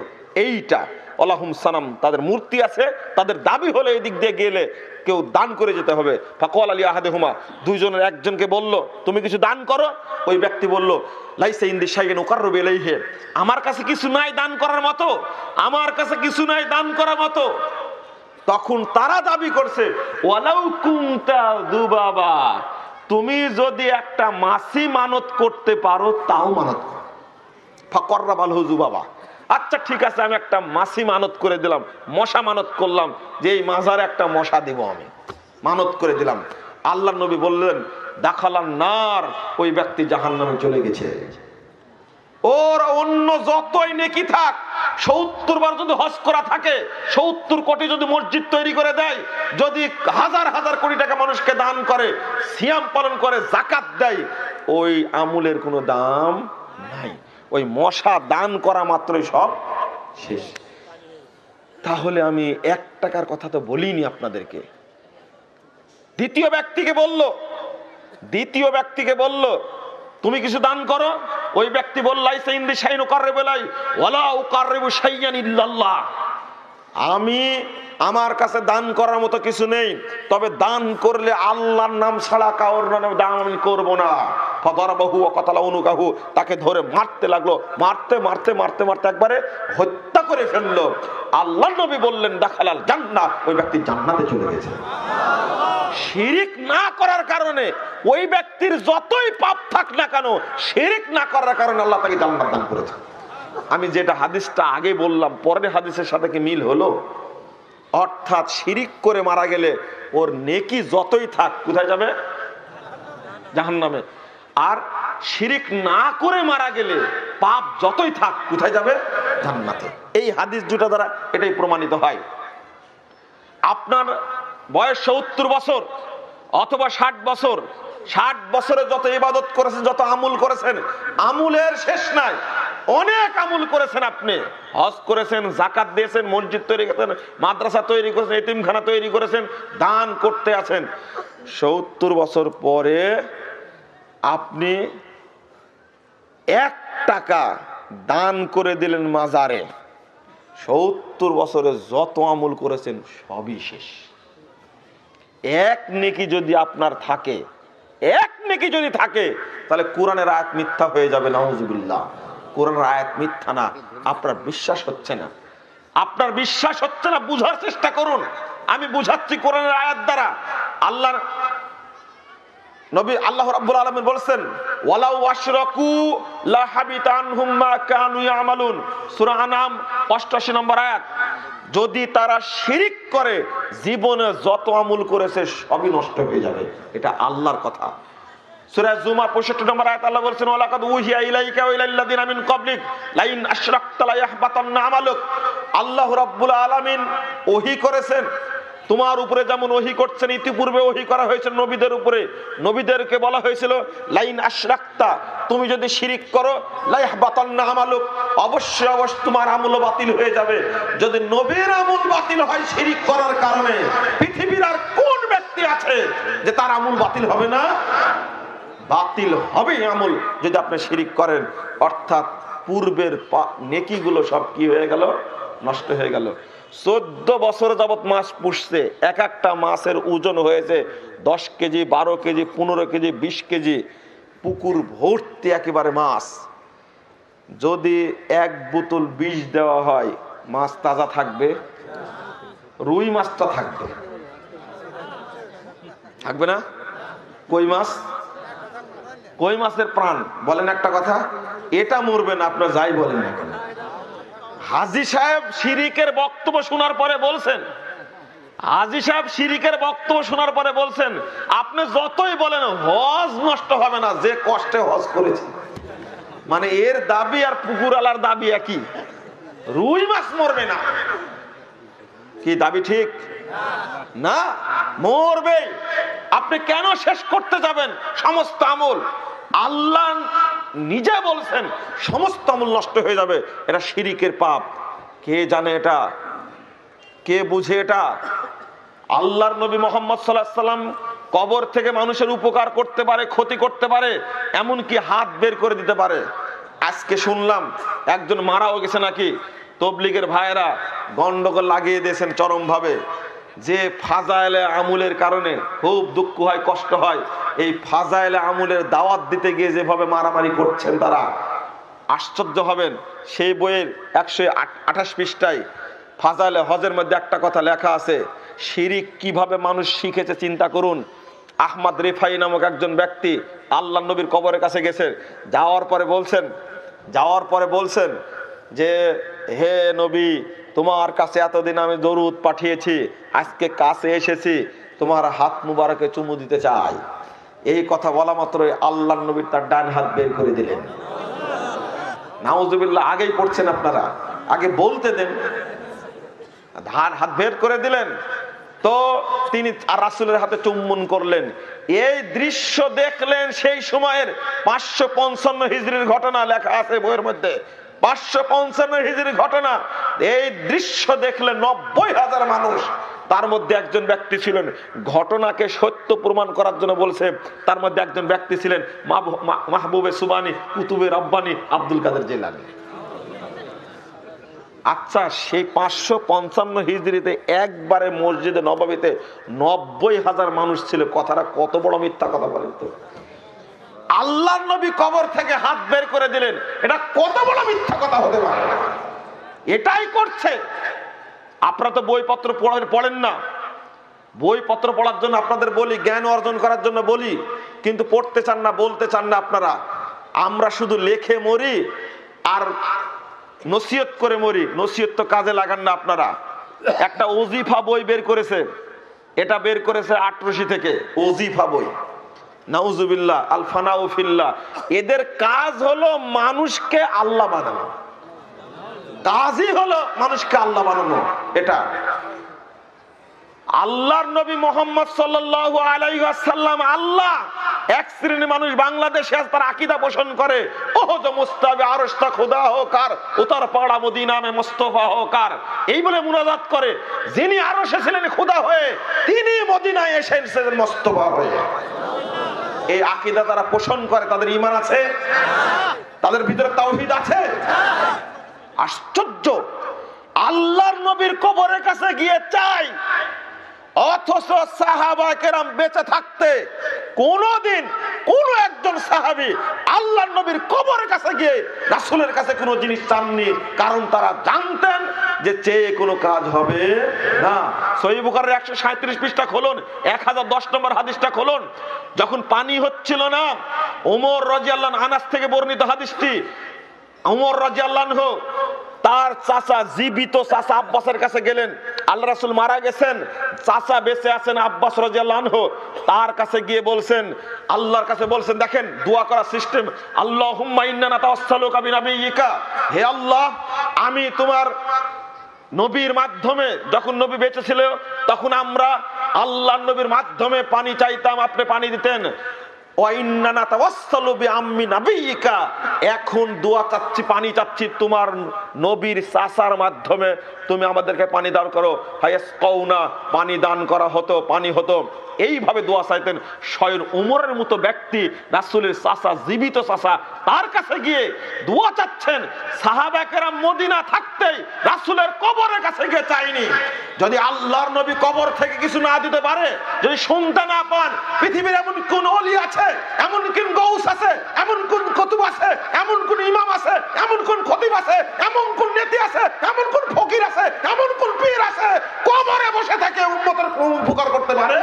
এইটা আল্লাহুম সানাম, তাদের মূর্তি আছে। তাদের দাবি হলো এই দিক দিয়ে গেলে কেউ দান করে যেতে হবে। ফাকাল আলী আহাদুহুমা, 2 জনের একজনকে বলল, তুমি কিছু দান করো। ওই ব্যক্তি বলল, লাইসা ইনদি শাইউন উকাররবু ইলাইহি, আমার কাছে কিছু নাই দান করার মতো, আমার কাছে কিছু নাই দান করার মতো। তখন তারা দাবি করছে, ওয়ালাউ কুনতা দুবাবা, তুমি যদি একটা মাছি মানত করতে পারো তাও মানত করো। ফাকররাবালহু যুবাবা, আচ্ছা ঠিক আছে, আমি একটা মাছি মানত করে দিলাম, মশা মানত করলাম যে এই মাজারে একটা মশা দিব, আমি মানত করে দিলাম। আল্লাহর নবী বললেন, দাখালান নার, ওই ব্যক্তি জাহান্নামে চলে গেছে। ওর অন্য যতই নেকি থাক, 70 বার যদি হজ করা থাকে, 70 কোটি যদি মসজিদ তৈরি করে দেয়, যদি হাজার হাজার কোটি টাকা মানুষকে দান করে, সিয়াম পালন করে, যাকাত দেয়, ওই আমলের কোনো দাম নাই। ওই মশা দান করা মাত্রই সব শেষ। তাহলে আমি 1 টাকার কথা তো বলিনি আপনাদেরকে। দ্বিতীয় ব্যক্তিকে বলল তুমি কিছু দান করো। ওই ব্যক্তি বলল, লাইসা ইনদি শাইউন উকাররিবু ইলাইহি ওয়ালা উকাররিবু শাইয়ান ইল্লাল্লাহ, আমি আমার কাছে দান করার মতো কিছু নেই, তবে দান করলে আল্লাহর নাম ছাড়া কারোর নামে দান আমি করব না। ফাদারাবাহু ওয়া কাতালা উনুকাহু, তাকে ধরে মারতে লাগলো, মারতে মারতে মারতে মারতে একবারে হত্যা করে ফেললো। আল্লাহর নবী বললেন, দাখালাল জান্নাহ, ওই ব্যক্তি জান্নাতে চলে গেছে। শিরিক না করার কারণে ওই ব্যক্তির যতই পাপ থাক না কেন, শিরিক না করার কারণে আল্লাহ তাকে জান্নাত দান করেছে। আমি যেটা হাদিসটা আগে বললাম, পরের হাদিসের সাথে কি মিল হলো? অর্থাৎ শিরিক করে মারা গেলে ওর নেকি যতই থাক কোথায় যাবে? জাহান্নামে। আর শিরিক না করে মারা গেলে পাপ যতই থাক কোথায় যাবে? জান্নাতে। এই হাদিস দুটো দ্বারা এটাই প্রমাণিত হয়। আপনার বয়স 70 বছর অথবা 60 বছর, 60 বছরে যত ইবাদত করেছেন, যত আমল করেছেন, আমলের শেষ নাই। অনেক আমল করেছেন, আপনি হজ করেছেন, যাকাত দিয়েছেন, মসজিদ তৈরি করেছেন, মাদ্রাসা তৈরি করেছেন, এতিমখানা তৈরি করেছেন, দান করতে আছেন। 70 বছর পরে আপনি 1 টাকা দান করে দিলেন মাজারে, 70 বছরে যত আমল করেছেন সবই শেষ। এক নেকি যদি আপনার থাকে, এক নেকি যদি থাকে, তাহলে কোরআনের আয়াত মিথ্যা হয়ে যাবে। নাউজুবিল্লাহ। কোরআনের আয়াত মিথ্যা না। আপনার বিশ্বাস হচ্ছে না, আপনার বিশ্বাস হচ্ছে না, বুঝার চেষ্টা করুন। আমি বুঝাচ্ছি কোরআনের আয়াত দ্বারা। আল্লাহ নবী আল্লাহ রাব্বুল আলামিন বলেছেন, ওয়ালাউ আশরাকু লা হাবিতা আনহুম মা কানু ইয়ামালুন। সূরা আনাম 85 নম্বর আয়াত। যদি তারা শিরিক করে, জীবনে যত আমল করেছে সবই নষ্ট হয়ে যাবে। এটা আল্লাহর কথা। সূরা জুমার 65 নম্বর আয়াত আল্লাহ বলেছেন, ওয়ালাকাদ উহিয়া ইলাইকা ওয়া ইলাল্লাযিনা মিন ক্বাবলিক লাইন আশরাকতা লা ইয়াহবাতান্না আমালুক। আল্লাহ রাব্বুল আলামিন ওহী করেছেন তোমার উপরে, যেমন ওহী করছেন ইতিপূর্বে ওহী করা হয়েছে নবীদের উপরে। নবীদেরকে বলা হয়েছিল লাইন আশরাকতা, তুমি যদি শিরিক করো, লা ইয়াহবাতান্না আমালুক, অবশ্যই অবশ্যই তোমার আমল বাতিল হয়ে যাবে। যদি নবীর আমল বাতিল হয় শিরিক করার কারণে, পৃথিবীর আর কোন ব্যক্তি আছে যে তার আমল বাতিল হবে না? বাতিল হবে আমল যদি আপনি শিরিক করেন। অর্থাৎ পূর্বের নেকিগুলো সব কি হয়ে গেল? নষ্ট হয়ে গেল। 14 বছর যাবত মাছ পুষছে, এক একটা মাছের ওজন হয়েছে 10 কেজি, 12 কেজি, 15 কেজি, 20 কেজি। পুকুর ভর্তি একেবারে মাছ। যদি 1 বোতল বিষ দেওয়া হয়, মাছ তাজা থাকবে? রুই মাছটা থাকবে, থাকবে না? কই মাছ, কই মাছের প্রাণ বলেন একটা কথা, এটা মরবে না, আপনার যাই বলেন না কেন। হাজী সাহেব শিরিকের বক্তব্য শোনার পরে বলছেন, হাজী সাহেব শিরিকের বক্তব্য শোনার পরে বলছেন, আপনি যতই বলেন হজ নষ্ট হবে না, যে কষ্টে হজ করেছে। মানে এর দাবি আর পুকুরওয়ালার দাবি একই, রুই মাছ মরবে না। কি দাবি ঠিক না? মরবে। আপনি কেন শেষ করতে যাবেন সমস্ত আমল? আল্লাহ নিজে বলছেন সমস্ত আমল নষ্ট হয়ে যাবে। এটা শিরিকের পাপ। কে জানে এটা? কে বুঝে এটা? আল্লাহর নবী মুহাম্মদ সাল্লাল্লাহু আলাইহি ওয়াসাল্লাম কবর থেকে মানুষের উপকার করতে পারে, ক্ষতি করতে পারে, এমনকি হাত বের করে দিতে পারে। আজকে শুনলাম একজন মারাও গেছে নাকি। তবলিগের ভাইয়েরা গন্ডগোল লাগিয়ে দিয়েছেন চরম ভাবে, যে ফাজাইলে আমলের কারণে খুব দুঃখ হয়, কষ্ট হয়। এই ফাজাইলে আমলের দাওয়াত দিতে গিয়ে যেভাবে মারামারি করছেন তারা, আশ্চর্য হবেন। সেই বইয়ের 128 পৃষ্ঠায় ফাজাইলে হজের মধ্যে একটা কথা লেখা আছে, শিরিক কিভাবে মানুষ শিখেছে চিন্তা করুন। আহমদ রিফাই নামক একজন ব্যক্তি আল্লাহ নবীর কবরের কাছে গেছে। যাওয়ার পরে বলছেন যে, হে নবী, তোমার কাছে এতদিন আমি দরুদ পাঠিয়েছি, আজকে কাছে এসেছি, তোমার হাত মুবারকে চুমু দিতে চাই। এই কথা বলা মাত্রই আল্লাহ নবী তার ডান হাত বের করে দিলেন। নাউজুবিল্লাহ। আগেই পড়ছেন আপনারা, আগে বলতে দেন। হাত বের করে দিলেন তো তিনি রাসূলের হাতে চুম্বন করলেন। এই দৃশ্য দেখলেন সেই সময়ের 555 হিজরির ঘটনা লেখা আছে বইয়ের মধ্যে। 555 হিজরির ঘটনা। এই দৃশ্য দেখলেন 90,000 মানুষ। তার মধ্যে একজন ব্যক্তি ছিলেন, ঘটনাকে সত্য প্রমাণ করার জন্য বলছে, তার মধ্যে একজন ব্যক্তি ছিলেন মাহবুবে সুবানি, কুতুবে রব্বানি, আব্দুল কাদের জিলানী। আচ্ছা, সেই 555 হিজরিতে একবারে মসজিদে নববীতে 90,000 মানুষ ছিল। কথাটা কত বড় মিথ্যা কথা বলেন তো। আল্লাহর নবী কবর থেকে হাত বের করে দিলেন, এটা কত বড় মিথ্যা কথা হতে পারে? এটাই করছে। আপনারা তো বইপত্র পড়েন না। বইপত্র পড়ার জন্য আপনাদের বলি, জ্ঞান অর্জন করার জন্য বলি, কিন্তু পড়তে চান না, বলতে চান না আপনারা। আমরা শুধু লেখে মরি আর নসিহত করে মরি, নসিহত তো কাজে লাগান না আপনারা। একটা ওজিফা বই বের করেছে, এটা বের করেছে ৮৮ থেকে, ওজিফা বই। নাউজুবিল্লাহ, আলফানাউ ফিল্লাহ। এদের কাজ হলো মানুষকে আল্লাহ বানানো, কাজই হলো মানুষকে আল্লাহ বানানো। এটা আল্লাহর নবী মুহাম্মদ সাল্লাল্লাহু আলাইহি ওয়াসাল্লাম আল্লাহ। এক শ্রেণীর মানুষ বাংলাদেশে আজ তার আকীদা পোষণ করে, ওহ যে মুস্তাবে আরশতা খুদা হোকার, উতার পাড়া মদিনা মে মুস্তাফা হোকার, এই বলে মুনাজাত করে। যিনি আরশে ছিলেন খুদা হয়ে, তিনি মদিনায় এসেছেন মুস্তাফা হয়ে। এই আকীদা তারা পোষণ করে, তাদের ঈমান আছে, তাদের ভিতরে তাওহীদ আছে। আশ্চর্য, আল্লাহর নবীর কবরের কাছে গিয়ে চাই, অথচ সাহাবা কেরাম বেঁচে থাকতে কোনদিন কোন একজন সাহাবী আল্লাহর নবীর কবরের কাছে গিয়ে রাসূলের কাছে কোনো জিনিস চাননি, কারণ তারা জানতেন যে চেয়ে কোনো কাজ হবে না। সহিহ বুখারীর ১৩৭ পৃষ্ঠা খুলুন, ১০১০ নম্বর হাদিসটা খুলুন। যখন পানি হচ্ছিল না, ওমর রাদিয়াল্লাহু আনহু, আনাস থেকে বর্ণিত হাদিসটি, ওমর রাদিয়াল্লাহু আনহু তার চাচা, জীবিত চাচা আব্বাসের কাছে গেলেন। আল্লাহ রাসূল মারা গেছেন, চাচা বেঁচে আছেন আব্বাস রাদিয়াল্লাহু আনহু, তার কাছে গিয়ে বলছেন, আল্লাহর কাছে বলছেন, দেখেন দোয়া করার সিস্টেম, আল্লাহুম্মা ইন্না নাতাওয়াসসালুকা বিনাবিয়িকা, হে আল্লাহ আমি তোমার নবীর মাধ্যমে, যখন নবী বেঁচে ছিল তখন আমরা আল্লাহর নবীর মাধ্যমে পানি চাইতাম, আপনি পানি দিতেন। এখন দোয়া চাচ্ছি, পানি চাচ্ছি তোমার নবীর চাচার মাধ্যমে, তুমি আমাদেরকে পানি দান করো। পানি দান করা হতো, পানি হতো। এইভাবে দোয়া চাইতেন। স্বয়ং উমরের মতো ব্যক্তি, রাসূলের চাচা, জীবিত চাচা, তার কাছে গিয়ে দোয়া চাচ্ছেন। সাহাবা কেরাম মদিনা থাকতেই রাসূলের কবরের কাছে গিয়ে চাইনি। যদি আল্লাহর নবী কবর থেকে কিছু না দিতে পারে, যদি শুনতে না পান, পৃথিবীর এমন কোন ওলি আছে, এমন কোন গৌস আছে, এমন কোন কুতুব আছে, এমন কোন ইমাম আছে, এমন কোন খতিব আছে, এমন কোন নেতা আছে, এমন কোন ফকির আছে, এমন কোন পীর আছে, কবরে বসে থেকে উম্মতের উপকার করতে পারে?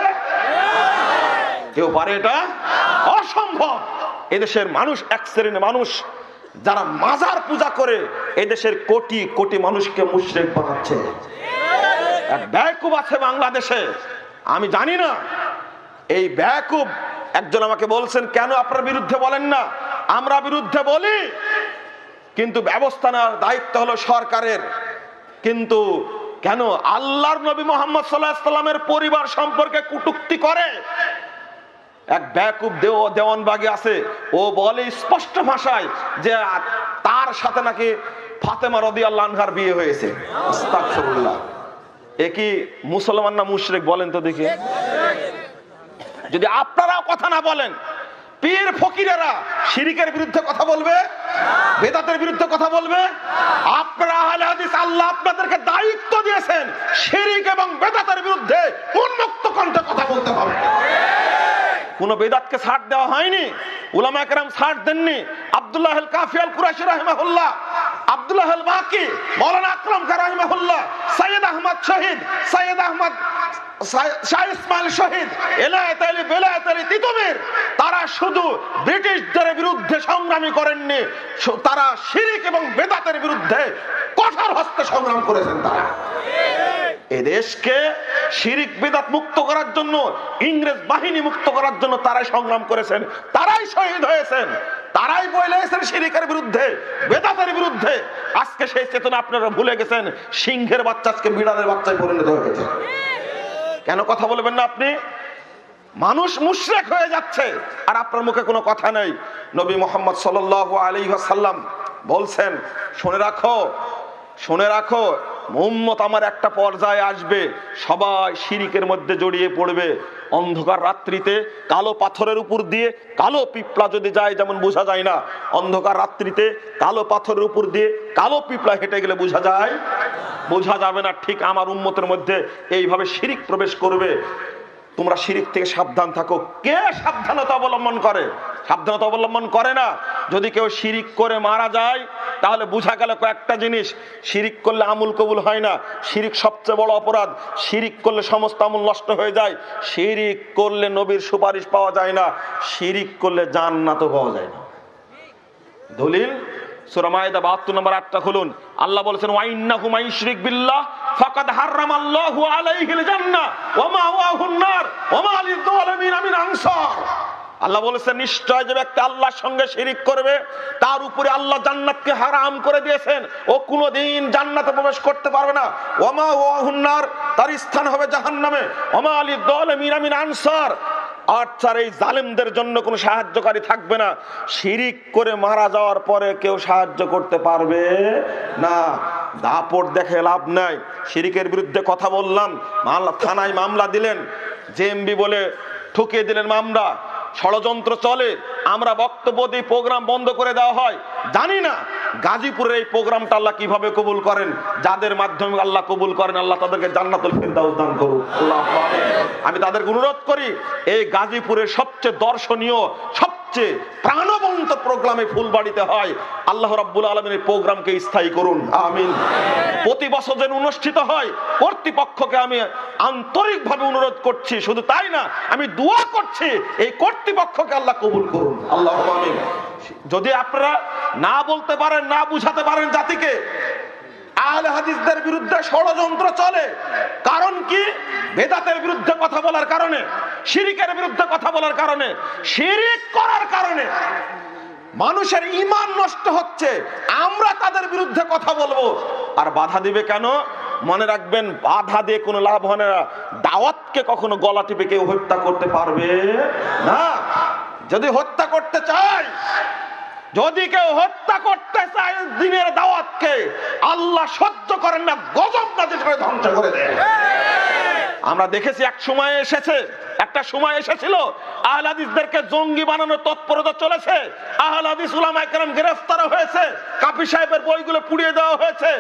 কেউ পারে? এটা অসম্ভব। এদেশের মানুষ এক শ্রেণীর মানুষ যারা মাজার পূজা করে এদেশের কোটি কোটি মানুষকে মুশরিক বানাচ্ছে। এক বেয়াকুব আছে বাংলাদেশে, আমি জানি না, এই বেয়াকুব একজন আমাকে বলছেন, কেন আপনার বিরুদ্ধে বলেন না? আমরা বিরুদ্ধে বলি, কিন্তু ব্যবস্থা নেওয়ার দায়িত্ব হলো সরকারের। কিন্তু কেন আল্লাহর নবী মুহাম্মদ সাল্লাল্লাহু আলাইহি ওয়াসাল্লামের পরিবার সম্পর্কে কটূক্তি করে? এক বেয়াকুব দেওয়ানবাগী আছে, ও বলে স্পষ্ট ভাষায় যে তার সাথে নাকি ফাতেমা রাদিয়াল্লাহু আনহার বিয়ে হয়েছে। আস্তাগফিরুল্লাহ। এ কি মুসলমান না মুশরিক বলেন তো দেখি? যদি আপনারাও কথা না বলেন, পীর ফকিরেরা শিরকের বিরুদ্ধে কথা বলবে, বেদাতের বিরুদ্ধে কথা বলবে। আপনারা আহলে হাদিস, আল্লাহ আপনাদেরকে দায়িত্ব দিয়েছেন শিরক এবং বেদাতের বিরুদ্ধে উন্মুক্ত কণ্ঠে কথা বলতে হবে। কোন বেদাতকে ছাড় দেওয়া হয়নি, উলামা কেরাম ছাড় দেননি। আব্দুল্লাহ আল কাফি আল কুরাশি রাহিমাহুল্লাহ, আব্দুল্লাহ আল বাকি, মাওলানা আকরাম খান রাহিমাহুল্লাহ, সৈয়দ আহমদ শহীদ, সৈয়দ আহমদ শাহ ইসমাইল শহীদ, এলায়েত আলী, বেলায়েত আলী তিতুমির, তারা শুধু ব্রিটিশদের বিরুদ্ধে সংগ্রামী করেননি, তারা শিরক এবং বেদাতের বিরুদ্ধে কঠোর হস্তে সংগ্রাম করেছেন। তারা এদেশকে শিরক বেদাত মুক্ত করার জন্য, ইংরেজ বাহিনী মুক্ত করার জন্য তারাই সংগ্রাম করেছেন, তারাই শহীদ হয়েছেন, তারাই বলেছেন শিরকের বিরুদ্ধে, বেদাতের বিরুদ্ধে। আজকে সেই চেতনা আপনারা ভুলে গেছেন। সিংহের বাচ্চা আজকে বিড়ালের বাচ্চায় পরিণত হয়ে গেছে। কেন কথা বলবেন না আপনি? মানুষ মুশরিক হয়ে যাচ্ছে আর আপনার মুখে কোনো কথা নেই। নবী মুহাম্মদ সাল্লাল্লাহু আলাইহি ওয়াসাল্লাম বলছেন, শুনে রাখো, শুনে রাখো, উম্মত আমার একটা পর্যায়ে আসবে, সবাই শিরকের মধ্যে জড়িয়ে পড়বে। অন্ধকার রাত্রিতে কালো পাথরের উপর দিয়ে কালো পিঁপড়া যদি যায়, যেমন বোঝা যায় না, অন্ধকার রাত্রিতে কালো পাথরের উপর দিয়ে কালো পিঁপড়া হেঁটে গেলে বোঝা যায়? বোঝা যাবে না। ঠিক আমার উম্মতের মধ্যে এইভাবে শিরক প্রবেশ করবে। তোমরা শিরক থেকে সাবধান থাকো। কে সাবধানতা অবলম্বন করে? সাবধানতা অবলম্বন করে না। যদি কেউ শিরক করে মারা যায়, তাহলে বোঝা গেল কয়েকটা জিনিস। শিরিক করলে আমল কবুল হয় না, শিরিক সবচেয়ে বড় অপরাধ, শিরিক করলে সমস্ত আমল নষ্ট হয়ে যায়, শিরিক করলে নবীর সুপারিশ পাওয়া যায় না, শিরিক করলে জান্নাতও পাওয়া যায় না। দলিল সূরা মায়েদা 72 নম্বর 8টা খুলুন। আল্লাহ বলেছেন ওয়াইন্নাহু মাইশরিক বিল্লাহ ফাকাদ হারামাল্লাহু আলাইহিল জান্নাহ ওয়া মাওয়াহুন নার ওয়া মা লিয-যালিমিন মিন আনসার। আল্লাহ বলেছেন নিশ্চয় যে ব্যক্তি আল্লাহর সঙ্গে শিরিক করবে তার উপরে আল্লাহ জান্নাতকে হারাম করে দিয়েছেন, ও কোনোদিন জান্নাতে প্রবেশ করতে পারবে না। ওয়া মাওয়াহুন নার, তার স্থান হবে জাহান্নামে। ওয়া মা লিয-যালিমিন মিন আনসার, আর এই জালেমদের জন্য কোনো সাহায্যকারী থাকবে না। শিরিক করে মারা যাওয়ার পরে কেউ সাহায্য করতে পারবে না। দাপট দেখে লাভ নাই। শিরিকের বিরুদ্ধে কথা বললাম, থানায় মামলা দিলেন, জেএমবি বলে ঠকিয়ে দিলেন মামলা, ষড়যন্ত্র চলে, আমরা বক্তব্য দিই, প্রোগ্রাম বন্ধ করে দেওয়া হয়। জানি না গাজীপুরের এই প্রোগ্রামটা আল্লাহ কিভাবে কবুল করেন, যাদের মাধ্যমে আল্লাহ কবুল করেন আল্লাহ তাদেরকে জান্নাতুল ফেরদাউস দান করুন। আমি তাদেরকে অনুরোধ করি, এই গাজীপুরের সবচেয়ে দর্শনীয়, সবচেয়ে প্রাণবন্ত প্রোগ্রামে ফুলবাড়িতে হয়, আল্লাহ রাব্বুল আলামিন এই প্রোগ্রামকে স্থায়ী করুন, আমিন। প্রতি বছর যেন অনুষ্ঠিত হয়, কর্তৃপক্ষকে আমি আন্তরিকভাবে অনুরোধ করছি। শুধু তাই না, আমি দোয়া করছি এই কর্তৃপক্ষকে আল্লাহ কবুল করুন, আল্লাহুম্মা আমিন। যদি আপনারা না বলতে পারেন, না বুঝাতে পারেন জাতিকে, আহলে হাদিসদের বিরুদ্ধে ষড়যন্ত্র চলে, কারণ কি? বেদাতের বিরুদ্ধে কথা বলার কারণে, শিরিকের বিরুদ্ধে কথা বলার কারণে, শিরিক করার কারণে মানুষের ঈমান নষ্ট হচ্ছে। আমরা তাদের বিরুদ্ধে কথা বলবো, আর বাধা দিবে কেন? মনে রাখবেন, বাধা দিয়ে কোনো লাভ হয় না। দাওয়াতকে কখনো গলা টিপে কেউ হত্যা করতে পারবে না। যদি হত্যা করতে চায়, যদি কেউ হত্যা করতে চায় দিনের দাওয়াতকে, আল্লাহ সহ্য করেন না, গজব নাযিল করে ধ্বংস করে দেয়। আমরা দেখেছি এক সময় এসেছে, একটা সময় এসেছিল আহলে হাদিসদেরকে জঙ্গি বানানোর তৎপরতা চলেছে, আহলে হাদিস উলামায়ে কেরাম গ্রেফতার হয়েছে, কাফি সাহেবের বইগুলো পুড়িয়ে দেওয়া হয়েছে,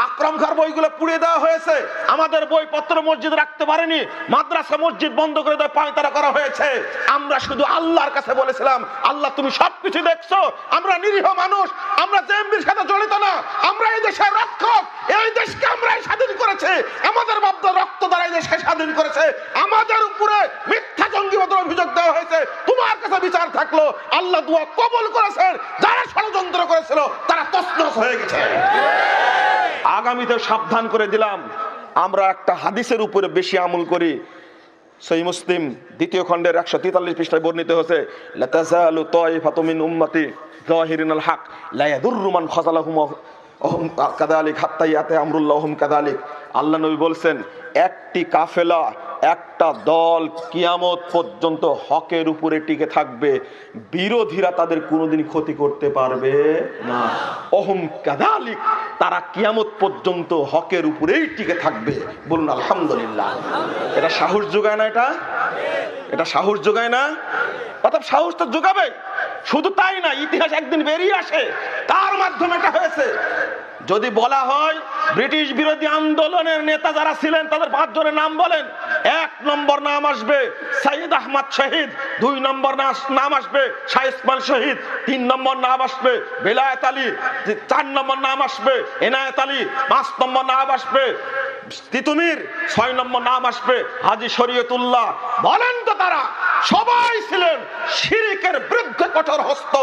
আকরাম খার বইগুলো পুড়িয়ে দেওয়া হয়েছে, আমাদের বইপত্র মসজিদ রাখতে পারেনি, মাদ্রাসা মসজিদ বন্ধ করে দেওয়া পায়তারা করা হয়েছে। আমরা শুধু আল্লাহর কাছে বলেছিলাম, আল্লাহ তুমি সবকিছু দেখছো, আমরা নিরীহ মানুষ, আমরা জেএমবির সাথে জড়িত না, আমরা এই দেশের রক্ষক, এই দেশকে আমরাই স্বাধীন করেছে, আমাদের বাপদাদার রক্ত দ্বারা এই দেশকে স্বাধীন করেছে, আমাদের উপরে মিথ্যা জঙ্গিবাদের অভিযোগ দেওয়া হয়েছে, তোমার কাছে বিচার থাকলো। আল্লাহ দোয়া কবুল করেছেন, যারা ষড়যন্ত্র করেছিল তারা তছনছ হয়ে গেছে। আগামীতে সাবধান করে দিলাম, আমরা একটা হাদিসের উপরে বেশি আমল করি। সহিহ মুসলিম 2য় খণ্ডের 143 পৃষ্ঠায় বর্ণিত হয়েছে, লা তাযালু তায়ফাতুম মিন উম্মতি যাহিরিনাল হক লা ইয়াদুররু মান খাযালাহুম ওহুম কাযালিক হাত্তা ইয়াতি আমরুল্লাহুম কাযালিক। আল্লাহ নবী বলছেন, একটি কাফেলা, একটা দল কিয়ামত পর্যন্ত হকের উপরে টিকে থাকবে, বিরোধীরা তাদের কোনোদিন ক্ষতি করতে পারবে না। ওহুম কাযালিক, তারা কিয়ামত পর্যন্ত হকের উপরেই টিকে থাকবে। বলুন আলহামদুলিল্লাহ। এটা সাহস যোগায় না? এটা সাহস যোগায় না? অর্থাৎ সাহস তো যোগাবে। শুধু তাই না, ইতিহাস একদিন বেরিয়ে আসে তার মাধ্যমে এটা হয়েছে। যদি বলা হয় ব্রিটিশ বিরোধী আন্দোলনের নেতা যারা ছিলেন তাদের 5 জনের নাম বলেন, 1 নম্বর নাম আসবে সাইয়েদ আহমদ শহীদ, 2 নম্বর নাম আসবে শাহ ইসমাইল শহীদ, 3 নম্বর নাম আসবে বেলায়েত আলী, 4 নম্বর নাম আসবে এনায়েত আলী, 5 নম্বর নাম আসবে তিতুমির, 6 নম্বর নাম আসবে হাজী শরীয়তুল্লাহ। বলেন তো, তারা সবাই ছিলেন শিরকের বিরুদ্ধে কঠোর হস্ত,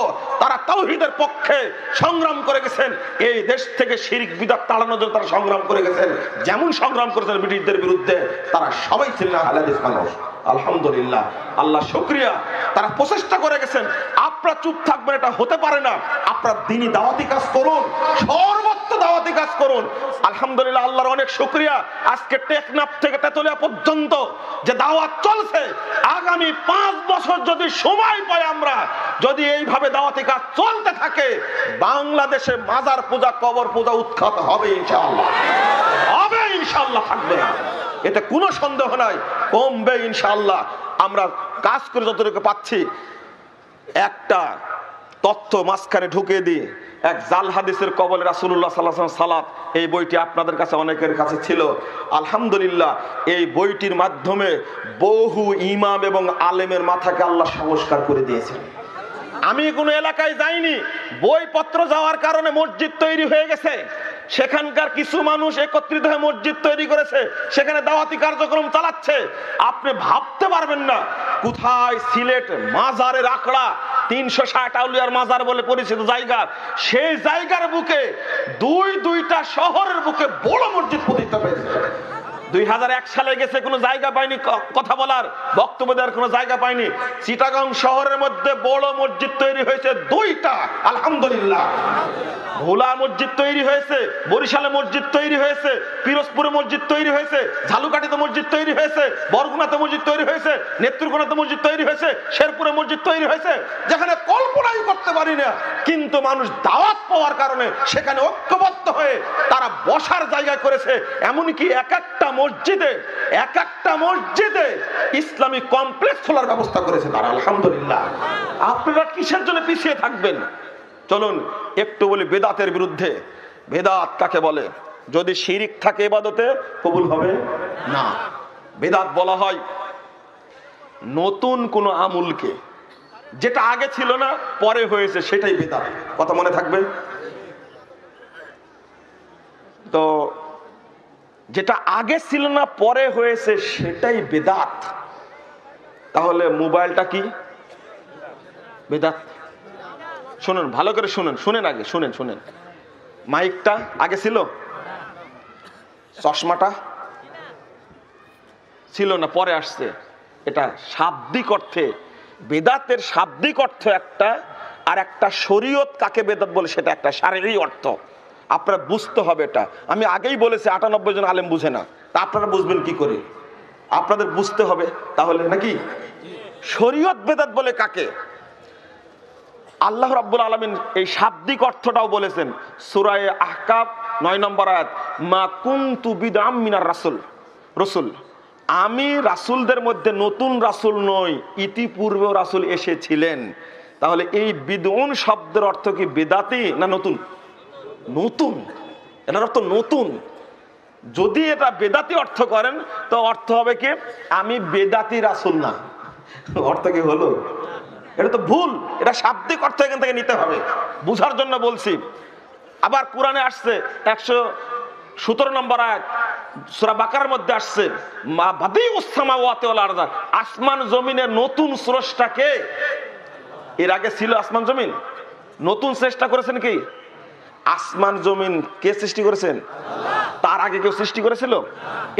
তারা তাওহীদের পক্ষে সংগ্রাম করে গেছেন, এই দেশ থেকে শিরক বিদআত তাড়ানোর জন্য তারা সংগ্রাম করে গেছেন। যেমন সংগ্রাম করেছেন ব্রিটিশদের বিরুদ্ধে, তারা সবাই ছিলেন আহলে হাদিস মানুষ। আলহামদুলিল্লাহ, আল্লাহ শুকরিয়া, তারা প্রচেষ্টা করে গেছেন। আপনারা চুপ থাকবেন এটা হতে পারে না। আপনারা দ্বীনি দাওয়াতি কাজ করুন, সর্বত্র দাওয়াতি কাজ করুন। আলহামদুলিল্লাহ, আল্লাহর অনেক শুকরিয়া, আজকে টেকনাফ থেকে তেতুলিয়া পর্যন্ত যে দাওয়াত চলছে, আগামী 5 বছর যদি সময় পাই আমরা, যদি এইভাবে দাওয়াতি কাজ চলতে থাকে, বাংলাদেশে মাজার পূজা, কবর পূজা উৎখাত হবে ইনশাআল্লাহ, হবে ইনশাআল্লাহ, থাকবে না, এতে কোনো সন্দেহ নাই, কমবে ইনশাআল্লাহ। আমরা কাজ করে যতটুকু পাচ্ছি, একটা তথ্য মাঝখানে ঢুকিয়ে দিই। এক জাল হাদিসের কবলে রাসূলুল্লাহ সাল্লাল্লাহু আলাইহি ওয়াসাল্লাম সালাত, এই বইটি আপনাদের কাছে অনেকের কাছে ছিল। আলহামদুলিল্লাহ, এই বইটির মাধ্যমে বহু ইমাম এবং আলেমের মাথাকে আল্লাহ সংস্কার করে দিয়েছেন। আমি কোনো এলাকায় যাইনি, বইপত্র যাওয়ার কারণে মসজিদ তৈরি হয়ে গেছে, সেখানকার কিছু মানুষ একত্রিত হয়ে মসজিদ তৈরি করেছে, সেখানে দাওয়াতি কার্যক্রম চালাচ্ছে। আপনি ভাবতে পারবেন না কোথায় সিলেট মাজারের আখড়া 360 আউলিয়ার মাজার বলে পরিচিত জায়গা, সেই জায়গার বুকে দুইটা শহরের বুকে বড় মসজিদ প্রতিষ্ঠা পেয়েছে। 2001 সালে গেছে, কোনো জায়গা পায়নি কথা বলার, বক্তব্য দেওয়ার কোনো জায়গা পায়নি। চিটাগাং শহরের মধ্যে বড় মসজিদ তৈরি হয়েছে 2টা, আলহামদুলিল্লাহ। ভোলা মসজিদ তৈরি হয়েছে, বরিশালে মসজিদ তৈরি হয়েছে, পিরোজপুরে মসজিদ তৈরি হয়েছে, ঝালুকাঠিতে মসজিদ তৈরি হয়েছে, বরগুনাতে মসজিদ তৈরি হয়েছে, নেত্রকোনাতে মসজিদ তৈরি হয়েছে, শেরপুরে মসজিদ তৈরি হয়েছে, যেখানে কল্পনাই করতে পারি না। কিন্তু মানুষ দাওয়াত পাওয়ার কারণে সেখানে ঐক্যবদ্ধ হয়ে তারা বসার জায়গা করেছে। এমনকি এক একটা মসজিদে ইসলামিক কমপ্লেক্স খোলার ব্যবস্থা করেছে তারা, আলহামদুলিল্লাহ। আপনারা কিসের জন্য পিছিয়ে থাকবেন? চলুন একটু বলি বেদাতের বিরুদ্ধে। বেদাত কাকে বলে? যদি শিরিক থাকে ইবাদতে, কবুল হবে না। বেদাত বলা হয় নতুন কোন আমলকে, যেটা আগে ছিল না পরে হয়েছে, সেটাই বেদাত। কথা মনে থাকবে তো? যেটা আগে ছিল না পরে হয়েছে সেটাই বেদাত। তাহলে মোবাইলটা কি বেদাত? শুনুন, ভালো করে শুনেন আগে শুনেন। মাইকটা আগে ছিল? চশমাটা ছিল না, পরে আসছে। এটা শাব্দিক অর্থে বেদাতের শাব্দিক অর্থ একটা, আর একটা শরীয়ত কাকে বেদাত বলে সেটা একটা শারীরিক অর্থ। আপনারা বুঝতে হবে এটা। আমি আগেই বলেছি 98 জন আলেম বুঝে না, তা আপনারা বুঝবেন কি করে? আপনাদের বুঝতে হবে তাহলে, নাকি? শরীয়ত বেদাত বলে কাকে? আল্লাহ রাব্বুল আলামিন এই শাব্দিক অর্থটাও বলেছেন সূরা আহকাফ 9 নম্বর আয়াত, মা কুনতু বিদআম মিনার রাসূল, আমি রাসূলদের মধ্যে নতুন রাসূল নই, ইতিপূর্বেও রাসূল এসেছিলেন। তাহলে এই বিদউন শব্দের অর্থ কি বেদাতি না নতুন? নতুন, এটার অর্থ নতুন। যদি এটা বেদাতি অর্থ করেন তো অর্থ হবে কি আমি বেদাতি রাসূল না। অর্থ কি হলো? এটা তো ভুল। এটা শাব্দিক অর্থ এখান থেকে নিতে হবে, বুঝার জন্য বলছি। আবার কোরআনে আসছে 117 নম্বর আয়াত সূরা বাকারার মধ্যে আসছে, মা বাদিউস সামাওয়াতি ওয়াল আরদ, আসমান জমিনের নতুন স্রষ্টা কে? এর আগে ছিল আসমান জমিন? নতুন চেষ্টা করেছেন কি? আসমান জমিন কে সৃষ্টি করেছেন? তার আগে কেউ সৃষ্টি করেছিল?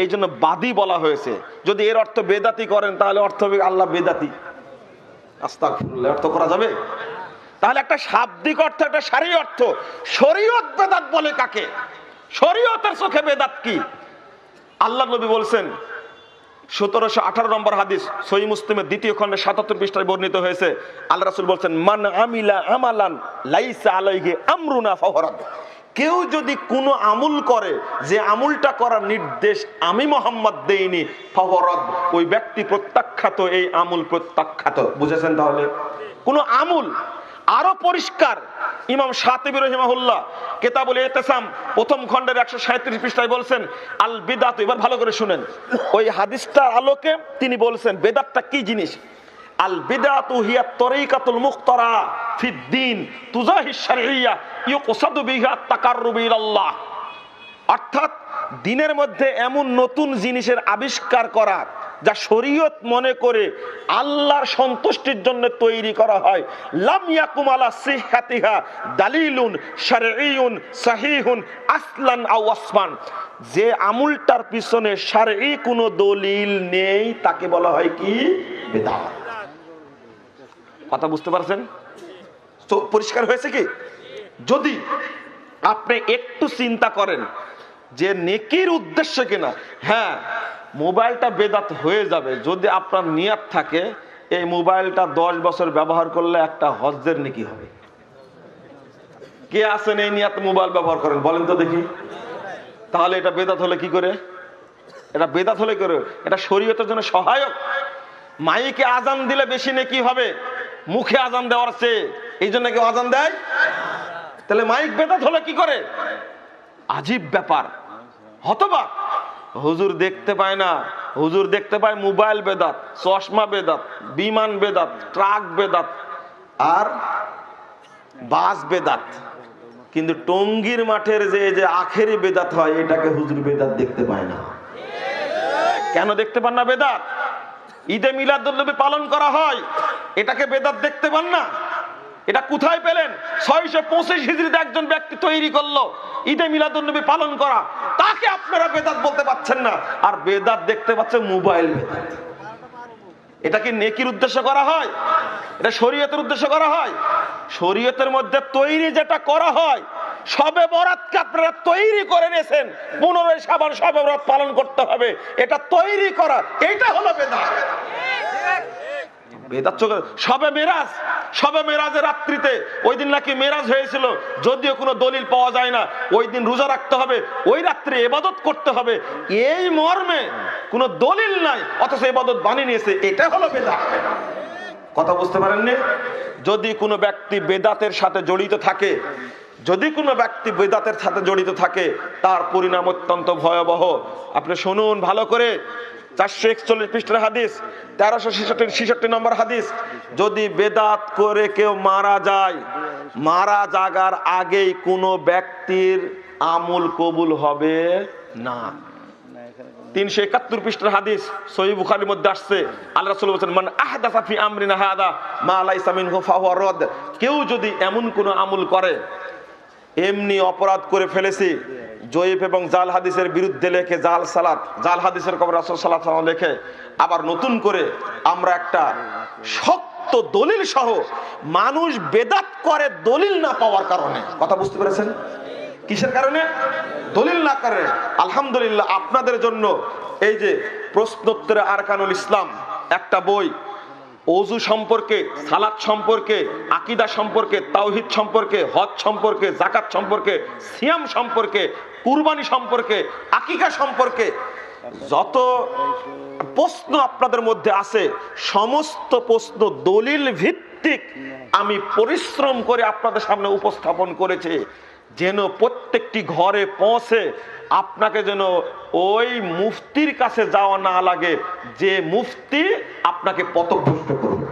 এই জন্য বাদী বলা হয়েছে। যদি এর অর্থ বেদাতি করেন তাহলে অর্থ হবে আল্লাহ বেদাতি। আস্তাগফিরুল্লাহ, অর্থ করা যাবে? তাহলে একটা শাব্দিক অর্থ, একটা শারীরিক অর্থ। শরীয়ত বেদাত বলে কাকে? শরীয়তের চোখে বেদাত কি? আল্লাহ নবী বলছেন 1718 নম্বর হাদিস, সহিহ মুসলিমের 2য় খণ্ডে 77 পৃষ্ঠায় বর্ণিত হয়েছে। আল্লাহ রাসূল বলছেন, মান আমিলা আমালান লাইসা আলাইহি আমরুনা ফাহুয়া রাদ। কেউ যদি কোনো আমল করে যে আমলটা করার নির্দেশ আমি মুহাম্মদ দেইনি, ফাহুয়া রাদ, ওই ব্যক্তি প্রত্যাখ্যাত, এই আমল প্রত্যাখ্যাত। বুঝেছেন তাহলে? কোনো আমল আরো পরিষ্কার ইমাম শাতিবী রাহিমাহুল্লাহ কিতাবুল ইতিসাম 1ম খণ্ডের 137 পৃষ্ঠায় বলছেন আল বিদআত। এবার ভালো করে শুনেন, ওই হাদিসটার আলোকে তিনি বলছেন বেদাতটা কি জিনিস। আল বিদআতু হিয়া তরিকাতুল মুখতারা ফিদ্দিন তুজাহি শারঈয়া ইউকসাদু বিহা তাকাররুবু ইলাল্লাহ। অর্থাৎ দিনের মধ্যে এমন নতুন জিনিসের আবিষ্কার করা যা শরীয়ত মনে করে আল্লাহর সন্তুষ্টির জন্য তৈরি করা হয়। লাম ইয়াকুম আলা সিহহাতিহা দালিলুন শারঈয়ুন সাহিহুন আসলান আও ওয়াসফান। যে আমলটার পিছনে শারঈ কোনো দলিল নেই তাকে বলা হয় কি? বিদআত। কথা বুঝতে পারছেন তো? পরিষ্কার হয়েছে কি? যদি আপনি একটু চিন্তা করেন যে নেকির উদ্দেশ্য কিনা, হ্যাঁ মোবাইলটা বেদাত হয়ে যাবে যদি আপনার নিয়ত থাকে এই মোবাইলটা 10 বছর ব্যবহার করলে একটা হজ্জের নেকি হবে। কে আছেন এই নিয়ত মোবাইল ব্যবহার করেন বলেন তো দেখি? তাহলে এটা বেদাত হলে কি করে? এটা বেদাত হলে করে এটা শরীয়তের জন্য সহায়ক। মাইকে আজান দিলে বেশি নেকি হবে মুখে আজান দেওয়ার চেয়ে, এই জন্য কেউ আজান দেয়। তাহলে মাইক বেদাত হলে কি করে? আজীব ব্যাপার। হতবাক, হুজুর দেখতে পায় না, হুজুর দেখতে পায় মোবাইল বেদাত, চশমা বেদাত, বিমান বেদাত, ট্রাক বেদাত। আর বাস বেদাত। কিন্তু টঙ্গীর মাঠের যে আখেরি বেদাত হয়, এটাকে হুজুর বেদাত দেখতে পায় না। কেন দেখতে পান না বেদাত? ঈদে মিলাদুন্নবী পালন করা হয়, এটাকে বেদাত দেখতে পান না? এটা কোথায় পেলেন? 625 হিজরিতে একজন ব্যক্তি তৈরি করলো ঈদে মিলাদুন্নবী পালন করা, তাকে আপনারা বেদাত বলতে পাচ্ছেন না। আর বেদাত দেখতে পাচ্ছেন মোবাইল বেদাত। এটা কি নেকির উদ্দেশ্য করা হয়? এটা শরীয়তের উদ্দেশ্য করা হয়? শরীয়তের মধ্যে তৈরি যেটা করা হয়, শবে বরাতকে আপনারা তৈরি করে নিয়েছেন, 15 শাবান শবে বরাত পালন করতে হবে, এটা তৈরি করা, এইটা হলো বেদাত। বেদাত শবে মেরাজ, শবে মেরাজের রাত্রিতে, ওই দিন নাকি মেরাজ হয়েছিল, যদিও কোনো দলিল পাওয়া যায় না। ওই দিন রোজা রাখতে হবে, ওই রাত্রে ইবাদত করতে হবে, এই মর্মে কোনো দলিল নাই, অথচ ইবাদত বানিয়ে নিয়েছে, এটা হলো বেদাত। কথা বুঝতে পারেননি? যদি কোনো ব্যক্তি বেদাতের সাথে জড়িত থাকে, যদি কোনো ব্যক্তি বেদাতের সাথে জড়িত থাকে, তার পরিণাম অত্যন্ত ভয়াবহ। আপনি শুনুন ভালো করে, 441 পৃষ্ঠার হাদিস, 1366 নম্বর হাদিস। যদি বেদাত করে কেউ মারা যায়, মারা যাগার আগেই কোনো ব্যক্তির আমল কবুল হবে না। 371 পৃষ্ঠার হাদিস, সহিহ বুখারীর মধ্যে আসছে, আল্লাহ রাসূল বলেছেন, মান আহদাসা ফি আমরিনা হাদা মা লাইসা মিনহু ফাহুয়া রাদ। কেউ যদি এমন কোনো আমল করে, এমনি অপরাধ করে ফেলেছি, জয়ীফ এবং জাল হাদিসের বিরুদ্ধে লেখে জাল সালাত, জাল হাদিসের খবর রাসূল সাল্লাল্লাহু আলাইহি ওয়াসাল্লাম লেখে, আবার নতুন করে আমরা একটা শক্ত দলিল সহ, মানুষ বেদাত করে দলিল না পাওয়ার কারণে। কথা বুঝতে পেরেছেন? কিসের কারণে? দলিল না করে। আলহামদুলিল্লাহ, আপনাদের জন্য এই যে প্রশ্নোত্তরে আরকানুল ইসলাম একটা বই, ওযু সম্পর্কে, সালাত সম্পর্কে, আকীদা সম্পর্কে, তাওহীদ সম্পর্কে, হজ সম্পর্কে, যাকাত সম্পর্কে, সিয়াম সম্পর্কে, কুরবানি সম্পর্কে, আকিকা সম্পর্কে যত প্রশ্ন আপনাদের মধ্যে আছে, সমস্ত প্রশ্ন দলিল ভিত্তিক আমি পরিশ্রম করে আপনাদের সামনে উপস্থাপন করেছি, যেন প্রত্যেকটি ঘরে পৌঁছে আপনাকে যেন ওই মুফতির কাছে যাওয়া না লাগে, যে মুফতি আপনাকে পথভ্রষ্ট করবে।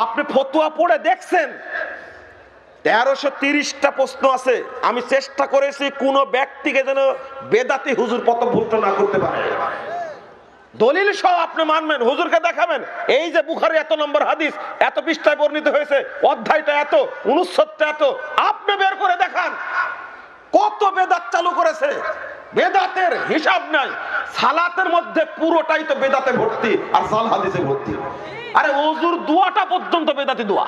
আপনি ফতোয়া পড়ে দেখছেন 1330টা প্রশ্ন আছে, আমি চেষ্টা করেছি কোন ব্যক্তিকে যেন বেদাতি হুজুর পথভ্রষ্ট না করতে পারে। দলিল সহ আপনি মানবেন, হুজুরকে দেখাবেন, এই যে বুখারী এত নম্বর হাদিস, এত পৃষ্ঠায় বর্ণিত হয়েছে, অধ্যায়টা এত, অনুচ্ছেদটা এত, আপনি বের করে দেখান কত বেদাত চালু করেছে। বেদাতের হিসাব নাই। সালাতের মধ্যে পুরোটাই তো বেদাতে ভর্তি আর জাল হাদিসে ভর্তি। আরে ওযুর দোয়াটা পর্যন্ত বেদাতি দোয়া।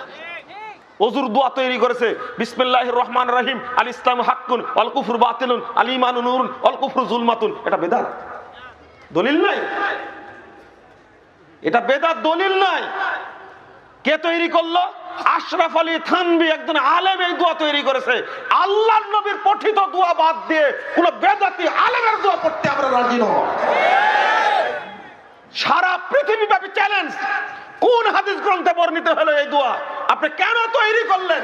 ওযুর দোয়া তৈরি করেছে বিসমিল্লাহির রহমানির রহিম, আল ইসলামু হাক্কুন ওয়াল কুফরু বাতিলুন, আল ঈমানু নূরুন ওয়াল কুফরু যুলমাতুন। এটা বেদাত, দলিল নাই। এটা বেদাত, দলিল নাই। কে তৈরি করলো? আশরাফ আলী থানভী, একজন আলেম এই দোয়া তৈরি করেছে। আল্লাহর নবীর পঠিত দোয়া বাদ দিয়ে কোন বেদাতি আলেমের দোয়া পড়তে আমরা রাজি নই। সারা পৃথিবীব্যাপী চ্যালেঞ্জ, কোন হাদিস গ্রন্থে বর্ণিত হলো এই দোয়া? আপনি কেন তৈরি করলেন?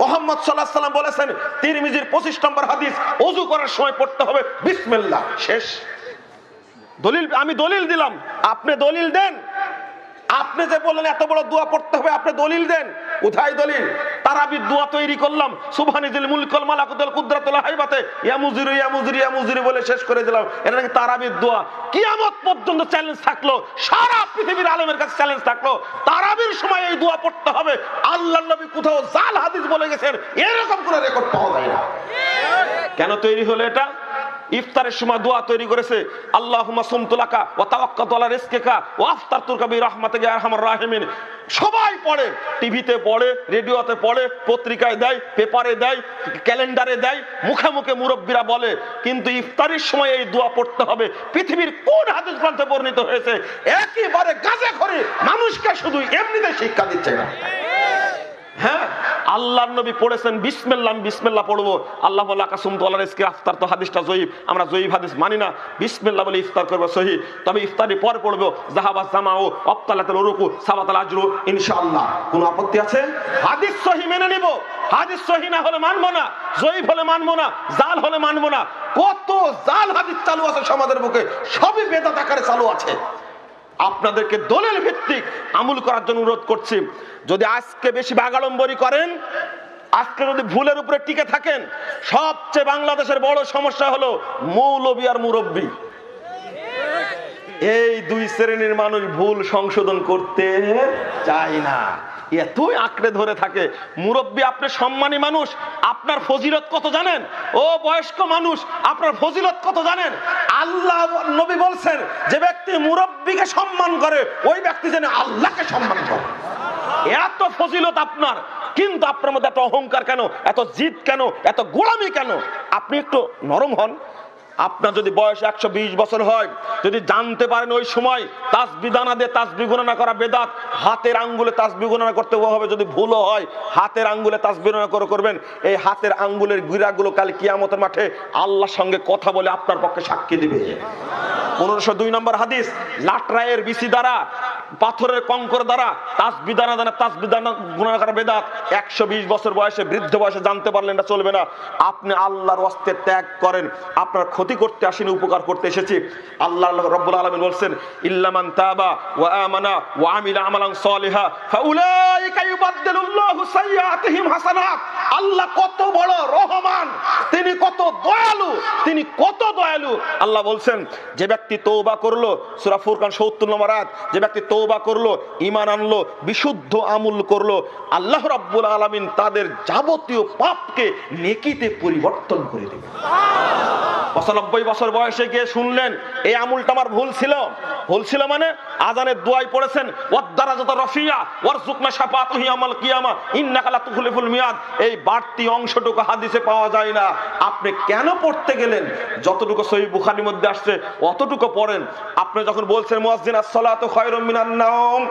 মুহাম্মদ সাল্লাল্লাহু আলাইহি ওয়াসাল্লাম বলেছেন, তিরমিজির 25 নম্বর হাদিস, ওযু করার সময় পড়তে হবে বিসমিল্লাহ, শেষ। দলিল, আমি দলিল দিলাম, আপনি দলিল দেন। আপনি যে বললেন এত বড় দোয়া পড়তে হবে, আপনি দলিল দেন। কোথায় দলিল? তারাবির দোয়া তৈরি করলাম, সুবহানাল মুলকুল মালাকুতুল কুদরাতুল হাইবাতে ইয়া মুজিরু ইয়া মুজিরু ইয়া মুজিরু বলে শেষ করে দিলাম। এটা নাকি তারাবির দোয়া। কিয়ামত পর্যন্ত চ্যালেঞ্জ থাকলো, সারা পৃথিবীর আলেমের কাছে চ্যালেঞ্জ থাকলো, তারাবির সময় এই দোয়া পড়তে হবে। আল্লাহর নবী কোথাও জাল হাদিস বলে গেছেন, এরকম কোনো রেকর্ড পাওয়া যায় না। কেন তৈরি হলো এটা? ইফতারের সময় দোয়া তৈরি করেছে, আল্লাহুম্মা সুমতু লাকা ওয়া তাওয়াক্কালতু আলা রিজকিকা ওয়া আফতারতুকা বিরাহমাতিকা ইয়া আরহামার রাহিমিন। সবাই পড়ে, টিভিতে পড়ে, রেডিওতে পড়ে, পত্রিকায় দেয়, পেপারে দেয়, ক্যালেন্ডারে দেয়, মুখে মুখে মুরব্বীরা বলে, কিন্তু ইফতারের সময় এই দোয়া পড়তে হবে পৃথিবীর কোন হাদিস গ্রন্থে বর্ণিত হয়েছে? একেবারে গাঁজাখড়ি মানুষকে শুধু এমনিতে শিক্ষা দিচ্ছে না। হ্যাঁ, আল্লাহর নবী পড়েছেন বিসমিল্লাহ, বিসমিল্লাহ পড়বো। আল্লাহ বলে আকাসুমতু আলা রিজকি, ইফতার তো হাদিসটা জয়ীফ, আমরা জয়ীফ হাদিস মানি না। বিসমিল্লাহ বলে ইফতার করবো সহিহ, তবে ইফতারি পর পড়বো যাহাবাস জামাউ আবতালাতুল উরুকু সাবাতাল আজরু ইনশাআল্লাহ। কোন আপত্তি আছে? হাদিস সহিহ মেনে নিব, হাদিস সহিহ না হলে মানবো না, জয়ীফ হলে মানবো না, জাল হলে মানবো না। কত জাল হাদিস চালু আছে সমাজের বুকে, সবই বেদাত আকারে চালু আছে। আপনাদেরকে দলিল ভিত্তিক আমল করার জন্য অনুরোধ করছি। যদি আজকে বেশি বাগাড়ম্বরী করেন, আজকে যদি ভুলের উপরে টিকে থাকেন, সবচেয়ে বাংলাদেশের বড় সমস্যা হলো মৌলবী আর মুরব্বী। এই দুই শ্রেণীর মানুষ ভুল সংশোধন করতে চায় না, এতই আঁকড়ে ধরে থাকে। মুরব্বী আপনি সম্মানী মানুষ, আপনার ফজিলত কত জানেন? ও বয়স্ক মানুষ, আপনার ফজিলত কত জানেন? আল্লাহ নবী বলছেন, যে ব্যক্তি মুরব্বীকে সম্মান করে ওই ব্যক্তি যেন আল্লাহকে সম্মান করে। এত ফজিলত আপনার, কিন্তু আপনার মধ্যে এত অহংকার কেন, এত জিদ কেন, এত গোলামি কেন? আপনি একটু নরম হন। আপনার যদি বয়স 120 বছর হয়, যদি জানতে পারেন ওই সময় তাসবিহ দানা দিয়ে তাসবিহ গণনা করা বেদাত, হাতের আঙ্গুলে তাসবিহ গণনা করতে হবে, যদি ভুলও হয় হাতের আঙ্গুলে তাসবিহ গণনা করবেন। এই হাতের আঙ্গুলের গিরাগুলো কাল কিয়ামতের মাঠে আল্লাহর সঙ্গে কথা বলে আপনার পক্ষে সাক্ষী দিবে। 1502 নম্বর হাদিস, লাটরায়ের বিসি দ্বারা, পাথরের কঙ্কর দ্বারা তাসবিহ দানা তাসবিহ দানা গণনা করা বেদাত। 120 বছর বয়সে, বৃদ্ধ বয়সে জানতে পারলেন এটা চলবে না। আপনি আল্লাহর ওয়াস্তে ত্যাগ করেন, আপনার ক্ষতি করতে আসেনি, উপকার করতে এসেছি। আল্লাহ রাব্বুল আলামিন বলছেন, ইল্লামান তাবা ওয়া আমানা ওয়া আমিলা আমালান সালিহা ফাউলাইকা ইউবাদদিলুল্লাহু সাইয়্যাতিহিম হাসানাত। আল্লাহ কত বড় রহমান, তিনি কত দয়ালু, তিনি কত দয়ালু। আল্লাহ বলছেন, যে ব্যক্তি তওবা করলো, সূরা ফুরকান 70 নম্বর আয়াত, যে ব্যক্তি তওবা করলো, ঈমান আনলো, বিশুদ্ধ আমল করলো, আল্লাহ রাব্বুল আলামিন তাদের যাবতীয় পাপকে নেকিতে পরিবর্তন করে দেবেন। 95 বছর বয়সে গিয়ে শুনলেন এই আমলটা আমার ভুল ছিল। ভুল ছিল মানে আজানের দোয়াই পড়েছেন, ওয়াদ-দারাজাত রাফিয়া ওয়ারযুকনা শাফাআতাহু ইয়াউমাল কিয়ামা ইন্নাকা লা তুখলিফুল মিয়াদ। এই বাড়তি অংশটুকু হাদিসে পাওয়া যায় না। আপনি কেন পড়তে গেলেন? যতটুকু সহিহ বুখারীর মধ্যে আসছে অতটুকু পড়েন। আপনি যখন বলছেন মুয়াজ্জিন আস-সালাতু খায়রুম মিনান নাওম,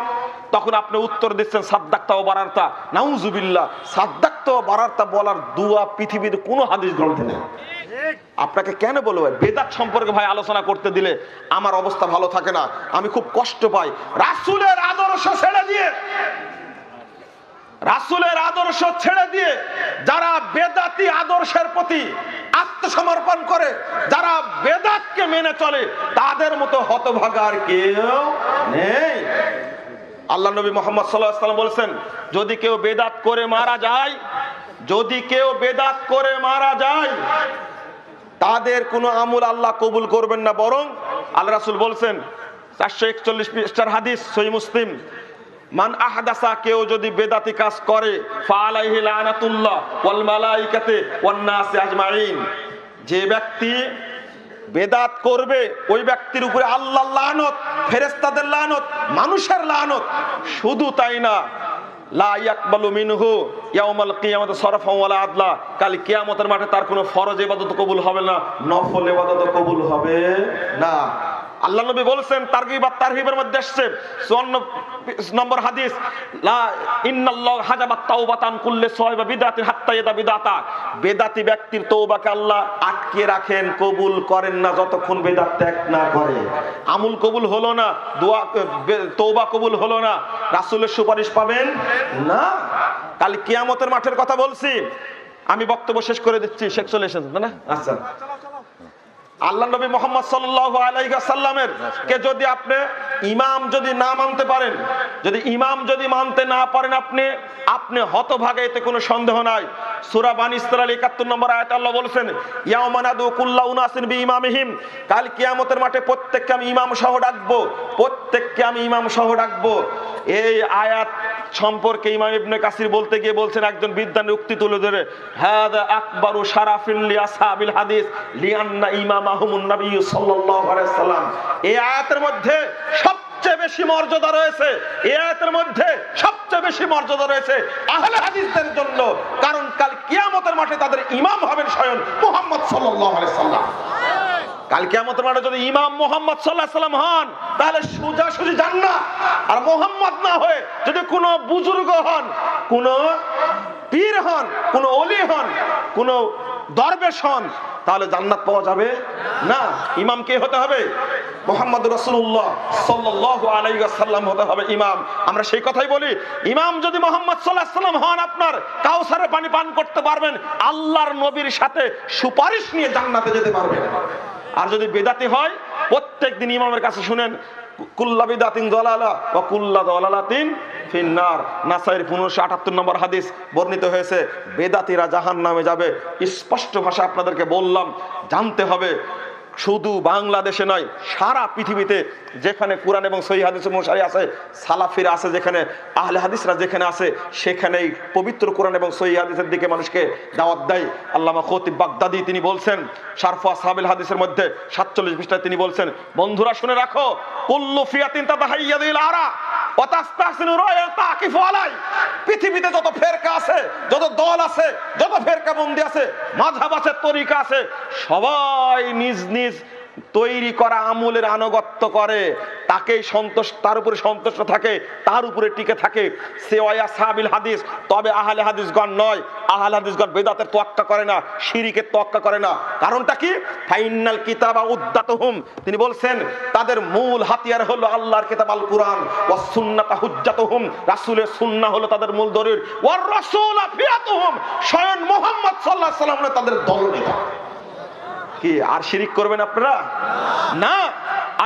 তখন আপনি উত্তর দিচ্ছেন সাদ্দাক্তা ওয়া বারারতা। নাউযুবিল্লাহ, সাদ্দাক্তা ওয়া বারারতা বলার দোয়া পৃথিবীর কোনো হাদিস গ্রন্থে নেই। আপনাকে কেন বলবো? বেদাত সম্পর্কে ভাই আলোচনা করতে দিলে আমার অবস্থা ভালো থাকে না, আমি খুব কষ্ট পাই। রাসূলের আদর্শ ছেড়ে দিয়ে, রাসূলের আদর্শ ছেড়ে দিয়ে যারা বেদাতি আদর্শের প্রতি আত্মসমর্পণ করে, যারা বেদাতকে মেনে চলে, তাদের মতো হতভাগা আর কেউ নেই। আল্লাহ নবী মুহাম্মদ সাল্লাল্লাহু আলাইহি ওয়াসাল্লাম বলেছেন, যদি কেউ বেদাত করে মারা যায়, যদি কেউ বেদাত করে মারা যায়, তাদের কোনো আমল আল্লাহ কবুল করবেন না, বরং আল্লাহ রাসূল বলছেন 441 পৃষ্ঠার হাদিস, সহিহ মুসলিম, মান আহদাসা, কেউ যদি বেদাতি কাজ করে, ফালাইহি লানাতুল্লাহ ওয়াল মালাইকাতি ওয়ান নাস আজমাইন, যে ব্যক্তি বেদাত করবে ওই ব্যক্তির উপরে আল্লাহর লানত, ফেরেশতাদের লানত, মানুষের লানত। শুধু তাই না, লা ইয়াকবালু মিনহু ইয়াউমাল কিয়ামাতি সরফাও ওয়ালা আদলা, কাল কিয়ামতের মাঠে তার কোনো ফরজ ইবাদত কবুল হবে না, নফল ইবাদত কবুল হবে না। আল্লাহ নবী বলেছেন, তারগীব আর তারহিবের মধ্যে আসছে 54 নম্বর হাদিস, লা ইন্নাল্লাহ হাজাবাত তাওবাতান কুল্লি সাহিবা বিদআতিন হাত্তা ইয়াদা বিদআতা, বেদাতি ব্যক্তির তওবাকে আল্লাহ আটকে রাখেন, কবুল করেন না যতক্ষণ বেদাত ত্যাগ না করে। আমল কবুল হলো না, দোয়া তওবা কবুল হলো না, রাসূলের সুপারিশ পাবেন না। কাল কিয়ামতের মাঠের কথা বলছি, আমি বক্তব্য শেষ করে দিচ্ছি, শেখ চলে এসেছেন না? আচ্ছা, আল্লাহ নবী মুহাম্মদ সাল্লাল্লাহু আলাইহি ওয়াসাল্লামের কে যদি আপনি ইমাম যদি না মানতে পারেন, যদি ইমাম যদি মানতে না পারেন, আপনি হতভাগা, এতে কোনো সন্দেহ নাই। সূরা বানী ইসরাঈল 71 নম্বর আয়াতে আল্লাহ বলেছেন, ইয়াউমা নাদু কুল্লা উনাসিন বিইমামিহিম, কাল কিয়ামতের মাঠে প্রত্যেককে আমি ইমাম সহ ডাকবো, প্রত্যেককে আমি ইমাম সহ ডাকবো। এই আয়াত সম্পর্কে ইমাম ইবনে কাসির বলতে গিয়ে বলছেন, একজন বিদ্বানের উক্তি তুলে ধরে, হাদা আকবারু শারাফিন লি আসহাবিল হাদিস লিআন্না ইমামাহুমুন নবী সাল্লাল্লাহু আলাইহি ওয়াসাল্লাম। এই আয়াতের মধ্যে সবচেয়ে বেশি মর্যাদা রয়েছে, এই আয়াতের মধ্যে সবচেয়ে বেশি মর্যাদা রয়েছে আহলে হাদিসদের জন্য, কারণ কাল কিয়ামতের মাঠে তাদের ইমাম হবেন স্বয়ং মুহাম্মদ সাল্লাল্লাহু আলাইহি ওয়াসাল্লাম। কাল কিয়ামতের মাঠে যদি ইমাম মুহাম্মদ সাল্লাল্লাহু আলাইহি ওয়াসাল্লাম হন, তাহলে সোজাসুজি জান্নাত। আর মুহাম্মদ না হয়ে যদি কোনো বুজুর্গ হন, কোনো পীর হন, কোনো ওলি হন, কোনো দরবেশ হন, তাহলে জান্নাত পাওয়া যাবে না। ইমাম কে হতে হবে? মুহাম্মদুর রাসূলুল্লাহ সাল্লাল্লাহু আলাইহি ওয়াসাল্লাম হতে হবে ইমাম। আমরা সেই কথাই বলি, ইমাম যদি মুহাম্মদ সাল্লাল্লাহু আলাইহি ওয়াসাল্লাম হন, আপনার কাউসারের পানি পান করতে পারবেন, আল্লাহর নবীর সাথে সুপারিশ নিয়ে জান্নাতে যেতে পারবেন। আর যদি বেদাতি হয়, প্রত্যেকদিন ইমামের কাছে শুনেন, কুল্লা বিদাতিন দালালা ওয়া কুল্লা দালালাতিন ফিন্নার। নাসাইর 1578 নম্বর হাদিস বর্ণিত হয়েছে, বেদাতীরা জাহান্নামে যাবে। স্পষ্ট ভাষা আপনাদেরকে বললাম, জানতে হবে শুধু বাংলাদেশে নয়, সারা পৃথিবীতে যেখানে কোরআন এবং সহিহ হাদিস অনুসারী আছে, সালাফিরা আছে, যেখানে আহলে হাদিসরা যেখানে আছে, সেখানেই পবিত্র কোরআন এবং সহিহ হাদিসের দিকে মানুষকে দাওয়াত দেয়। আল্লামা খতিব বাগদাদি তিনি বলছেন শারফু আসহাবিল হাদিসের মধ্যে 47 পৃষ্ঠায় তিনি বলছেন, বন্ধুরা শুনে রাখো, কুল্লু ফিয়াতিন তাতাহাইয়াদিল আরা ওয়া তাস্তাহসিনু রায়া তাকিফু আলাই। পৃথিবীতে যত ফেরকা আছে, যত দল আছে, যত ফেরকাবন্দি আছে, মাযহাব আছে, তরিকা আছে, সবাই নিজ নিজ তৈরি করা আমলের আনুগত্য করে, তাকেই সন্তুষ্ট, তার উপরে সন্তুষ্ট থাকে, তার উপরে টিকে থাকে। সেওয়া সাহাবিল হাদিস, তবে আহলে হাদিসগণ নয়। আহলে হাদিসগণ বেদাতের তোয়াক্কা করে না, শিরকের তোয়াক্কা করে না। কারণটা কি? ফাইনাল কিতাবা উদ্দাতুহুম, তিনি বলছেন তাদের মূল হাতিয়ার হলো আল্লাহর কিতাব আল কুরআন, ওয়াস সুন্নাতা হুজ্জাতুহুম, রাসূলের সুন্নাহ হলো তাদের মূল দলিল, ওয়ার রাসূল ফিয়াতুহুম, স্বয়ং মুহাম্মদ সাল্লাল্লাহু আলাইহি ওয়াসাল্লাম তাদের দলনেতা। কি আর শিরিক করবেন আপনারা? না।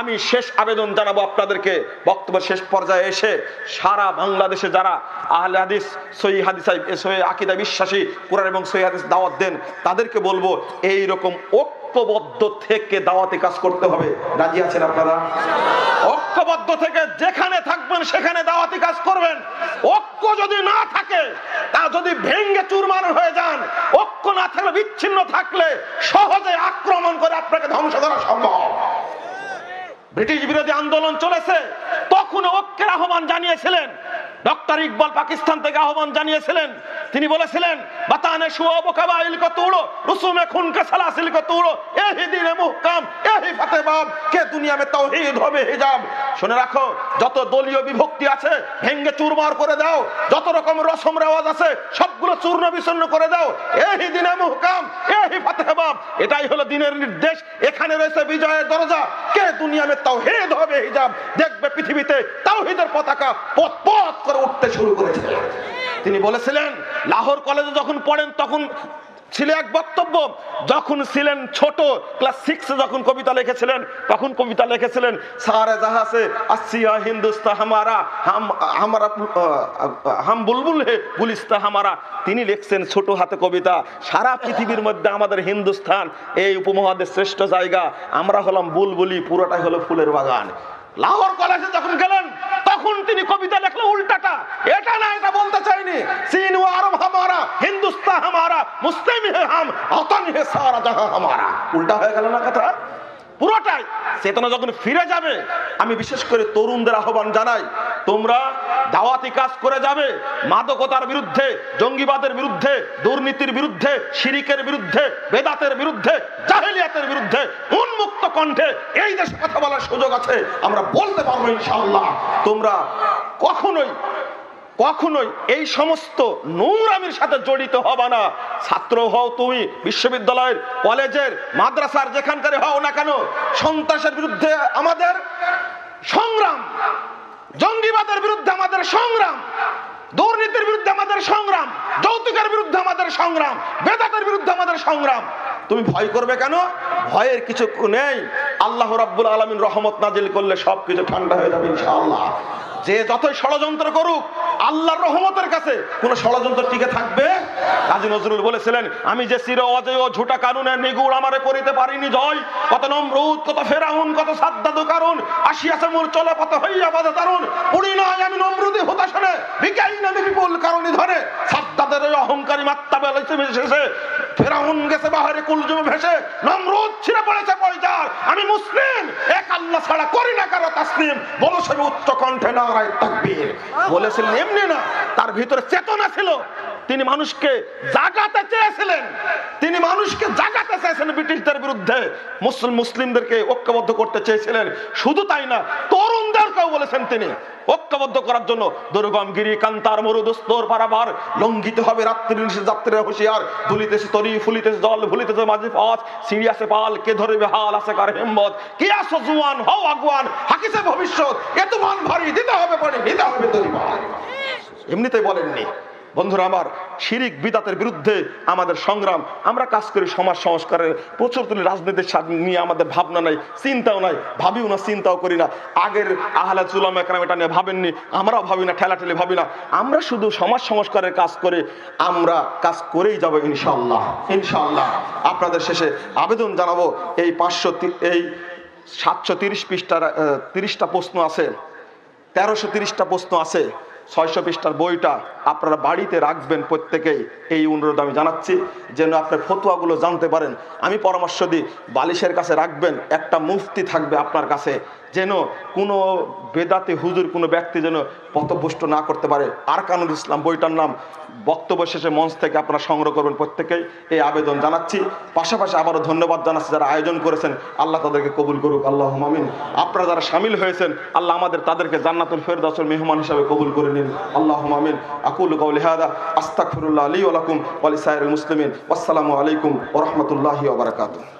আমি শেষ আবেদন জানাবো আপনাদেরকে, বক্তব্য শেষ পর্যায়ে এসে, সারা বাংলাদেশে যারা আহলে হাদিস, সহিহ হাদিস, সহিহ আকীদা বিশ্বাসী, কোরআন এবং সহিহ হাদিস দাওয়াত দেন, তাদেরকে বলবো এই রকম ঐক্যবদ্ধ থেকে দাওয়াতি কাজ করতে হবে। রাজি আছেন আপনারা? ঐক্যবদ্ধ থেকে যেখানে থাকবেন সেখানে দাওয়াতি কাজ করবেন। ঐক্য যদি না থাকে, তা যদি ভেঙ্গে চুরমার হয়ে যান, ঐক্য না থাকলে, বিচ্ছিন্ন থাকলে সহজে আক্রমণ করে আপনাকে ধ্বংস করা সম্ভব। ব্রিটিশ বিরোধী আন্দোলন চলেছে, তখন ঐক্যের আহ্বান জানিয়েছিলেন ডক্টর ইকবাল, পাকিস্তান থেকে আহ্বান জানিয়েছিলেন। তিনি বলেছিলেন, বাতানে শুআব কাবাইল কো তোড়ো, রুসুমে খুন কে সালাসিল কো তোড়ো, এহি দিনে মুহকাম, এহি ফাতেবাব, কে দুনিয়া মে তাওহীদ হবে হিজাব। শুনে রাখো, যত দলীয় বিভক্তি আছে ভেঙ্গে চুরমার করে দাও, যত রকম রসম রেওয়াজ আছে সবগুলো চূর্ণ বিচূর্ণ করে দাও। এহি দিনে মুহকাম, এহি ফাতেবাব, এটাই হলো দিনের নির্দেশ, এখানে রয়েছে বিজয়ের দরজা, কে দুনিয়া মে তাওহীদ হবে হিজাব। দেখবে পৃথিবীতে তাওহীদের পতাকা পথ পথ করে উঠতে শুরু করেছে। তিনি বলেছিলেন, লাহোর কলেজে যখন পড়েন তখন ছিল এক বক্তব্য, যখন ছিলেন ছোট, ক্লাস 6 যখন কবিতা লিখেছিলেন, তখন কবিতা লিখেছিলেন, সারে জাহাঁ সে আসিয়া হিন্দুস্তান হামারা, হামারা হাম বুলবুল হে গুলিস্তা হামারা। তিনি লিখছেন ছোট হাতে কবিতা, সারা পৃথিবীর মধ্যে আমাদের হিন্দুস্তান এই উপমহাদেশ শ্রেষ্ঠ জায়গা, আমরা হলাম বুলবুলি, পুরোটাই হলো ফুলের বাগান। লাহোর কলেজে যখন গেলেন তখন তিনি কবিতা লেখলো উল্টাটা, এটা না, এটা বলতে চাইনি, চীন ও আরব হামারা, হিন্দুস্তান হামারা, মুসলিম হে হাম, ওতন হে সারা জাহাঁ হামারা। উল্টা হয়ে গেল না কথা? পুরোটাই চেতনা যখন ফিরে যাবে, আমি বিশেষ করে তরুণদের আহ্বান জানাই, তোমরা দাওয়াতি কাজ করে যাবে, মাদকতার বিরুদ্ধে, জঙ্গিবাদের বিরুদ্ধে, দুর্নীতির বিরুদ্ধে, শিরিকের বিরুদ্ধে, বেদাতের বিরুদ্ধে, জাহেলিয়াতের বিরুদ্ধে উন্মুক্ত কণ্ঠে এই দেশে কথা বলার সুযোগ আছে, আমরা বলতে পারবো ইনশাআল্লাহ। তোমরা কখনোই কখনোই এই সমস্ত নোংরামির সাথে জড়িত হবে না। ছাত্র হও তুমি, বিশ্ববিদ্যালয়ের, কলেজের, মাদ্রাসার, যেখানকারে হও না কেন, সন্ত্রাসের বিরুদ্ধে আমাদের সংগ্রাম, জঙ্গিবাদের বিরুদ্ধে আমাদের সংগ্রাম, দুর্নীতির বিরুদ্ধে আমাদের সংগ্রাম, যৌতুকের বিরুদ্ধে আমাদের সংগ্রাম, বেদাতের বিরুদ্ধে আমাদের সংগ্রাম। তুমি ভয় করবে কেন? ভয়ের কিছু নেই। আল্লাহ রাব্বুল আলামিন রহমত নাজিল করলে সবকিছু ঠান্ডা হয়ে যাবে ইনশাআল্লাহ। যে যতই ষড়যন্ত্র করুক, আল্লাহর রহমতের কাছে কোন ষড়যন্ত্র টিকে থাকবে? কাজী নজরুল বলেছিলেন, আমি যে চির অজেয় ঝুটা কানুনের নিগুড় আমারে করিতে পারিনি জয়, কত নমরুদ, কত ফেরাউন, কত সাদ্দাদ কারণ, আসিয়াছে মূল চলে পথ হইয়া বাধা দারুন, পুরি নয় আমি নমরুদি হতাশনে, বিকাই না বিপুল কারণই ধরে, সাদ্দাদের ওই অহংকারী মাত্রা বেলাইতে শেষে, ফেরাউন গেছে বাহারে কুলজুমে ভেসে, নমরুদ ছিঁড়ে পড়েছে পয়জার, আমি মুসলিম, এক আল্লাহ ছাড়া করি না কারো তাসলিম, বলো সবে উচ্চ কণ্ঠে নারায়ে তাকবীর। বলেছিলেন এমনি না, তার ভিতরে চেতনা ছিল, তিনি মানুষকে জাগাতে চেয়েছিলেন, তিনি মানুষকে জাগাতে চেয়েছিলেন ব্রিটিশদের বিরুদ্ধে, মুসলিমদেরকে ঐক্যবদ্ধ করতে চেয়েছিলেন। শুধু তাই না, তরুণদেরকেও বলেছেন তিনি ঐক্যবদ্ধ করার জন্য, দুর্গমগিরি কান্তার মরুদস্তর পারাবার, লঙ্ঘিত হবে রাত্রি যাত্রীরা হুঁশিয়ার, দুলিতেছে তরি, ফুলিতেছে জল, ভুলিতেছে মাঝি পথ, সিরিয়াসে পাল, কে ধরবে হাল, আছে কার হিম্মত, কি আসো জুয়ান, হও আগুয়ান, হাকিছে ভবিষ্যৎ, এত মান ভারী, দিতে হবে পানি, দিতে হবে তরি। এমনিতেই বলেননি, বন্ধুরা আমার, শিরিক বিদাতের বিরুদ্ধে আমাদের সংগ্রাম। আমরা কাজ করি সমাজ সংস্কারের, প্রচুর তুলি রাজনীতির নিয়ে আমাদের ভাবনা নাই, চিন্তাও নাই, ভাবিও না, চিন্তাও করি না। আগের আহলে উলামা কেরাম এটা নিয়ে ভাবেননি, আমরাও ভাবি না, ঠেলাঠেলি ভাবি না। আমরা শুধু সমাজ সংস্কারের কাজ করে আমরা কাজ করেই যাবো ইনশাআল্লাহ। ইনশাআল্লাহ আপনাদের শেষে আবেদন জানাবো, এই 730 পৃষ্ঠার 30টা প্রশ্ন আছে, 1330টা প্রশ্ন আছে, 600 পৃষ্ঠার বইটা আপনারা বাড়িতে রাখবেন প্রত্যেকেই। এই অনুরোধ আমি জানাচ্ছি, যেন আপনার ফতোয়াগুলো জানতে পারেন। আমি পরামর্শ দিই, বালিশের কাছে রাখবেন, একটা মুফতি থাকবে আপনার কাছে, যেন কোনো বেদাতি হুজুর কোনো ব্যক্তি যেন পথভ্রষ্ট না করতে পারে। আরকানুল ইসলাম বইটার নাম বক্তব্য শেষে মঞ্চ থেকে আপনারা সংগ্রহ করবেন প্রত্যেকেই, এই আবেদন জানাচ্ছি। পাশাপাশি আবারও ধন্যবাদ জানাচ্ছি যারা আয়োজন করেছেন, আল্লাহ তাদেরকে কবুল করুক, আল্লাহুম্মা আমিন। আপনারা যারা শামিল হয়েছেন, আল্লাহ তাদেরকে জান্নাতুল ফেরদাউসের মেহমান হিসাবে কবুল করে নিন, আল্লাহুম্মা আমিন। আকুলু কাউলি হাযা আস্তাগফিরুল্লাহ লি ওয়া লাকুম ওয়া লিসাইরিল মুসলিমিন। আসসালামু আলাইকুম ওয়া রাহমাতুল্লাহি ওয়া বারাকাতুহু।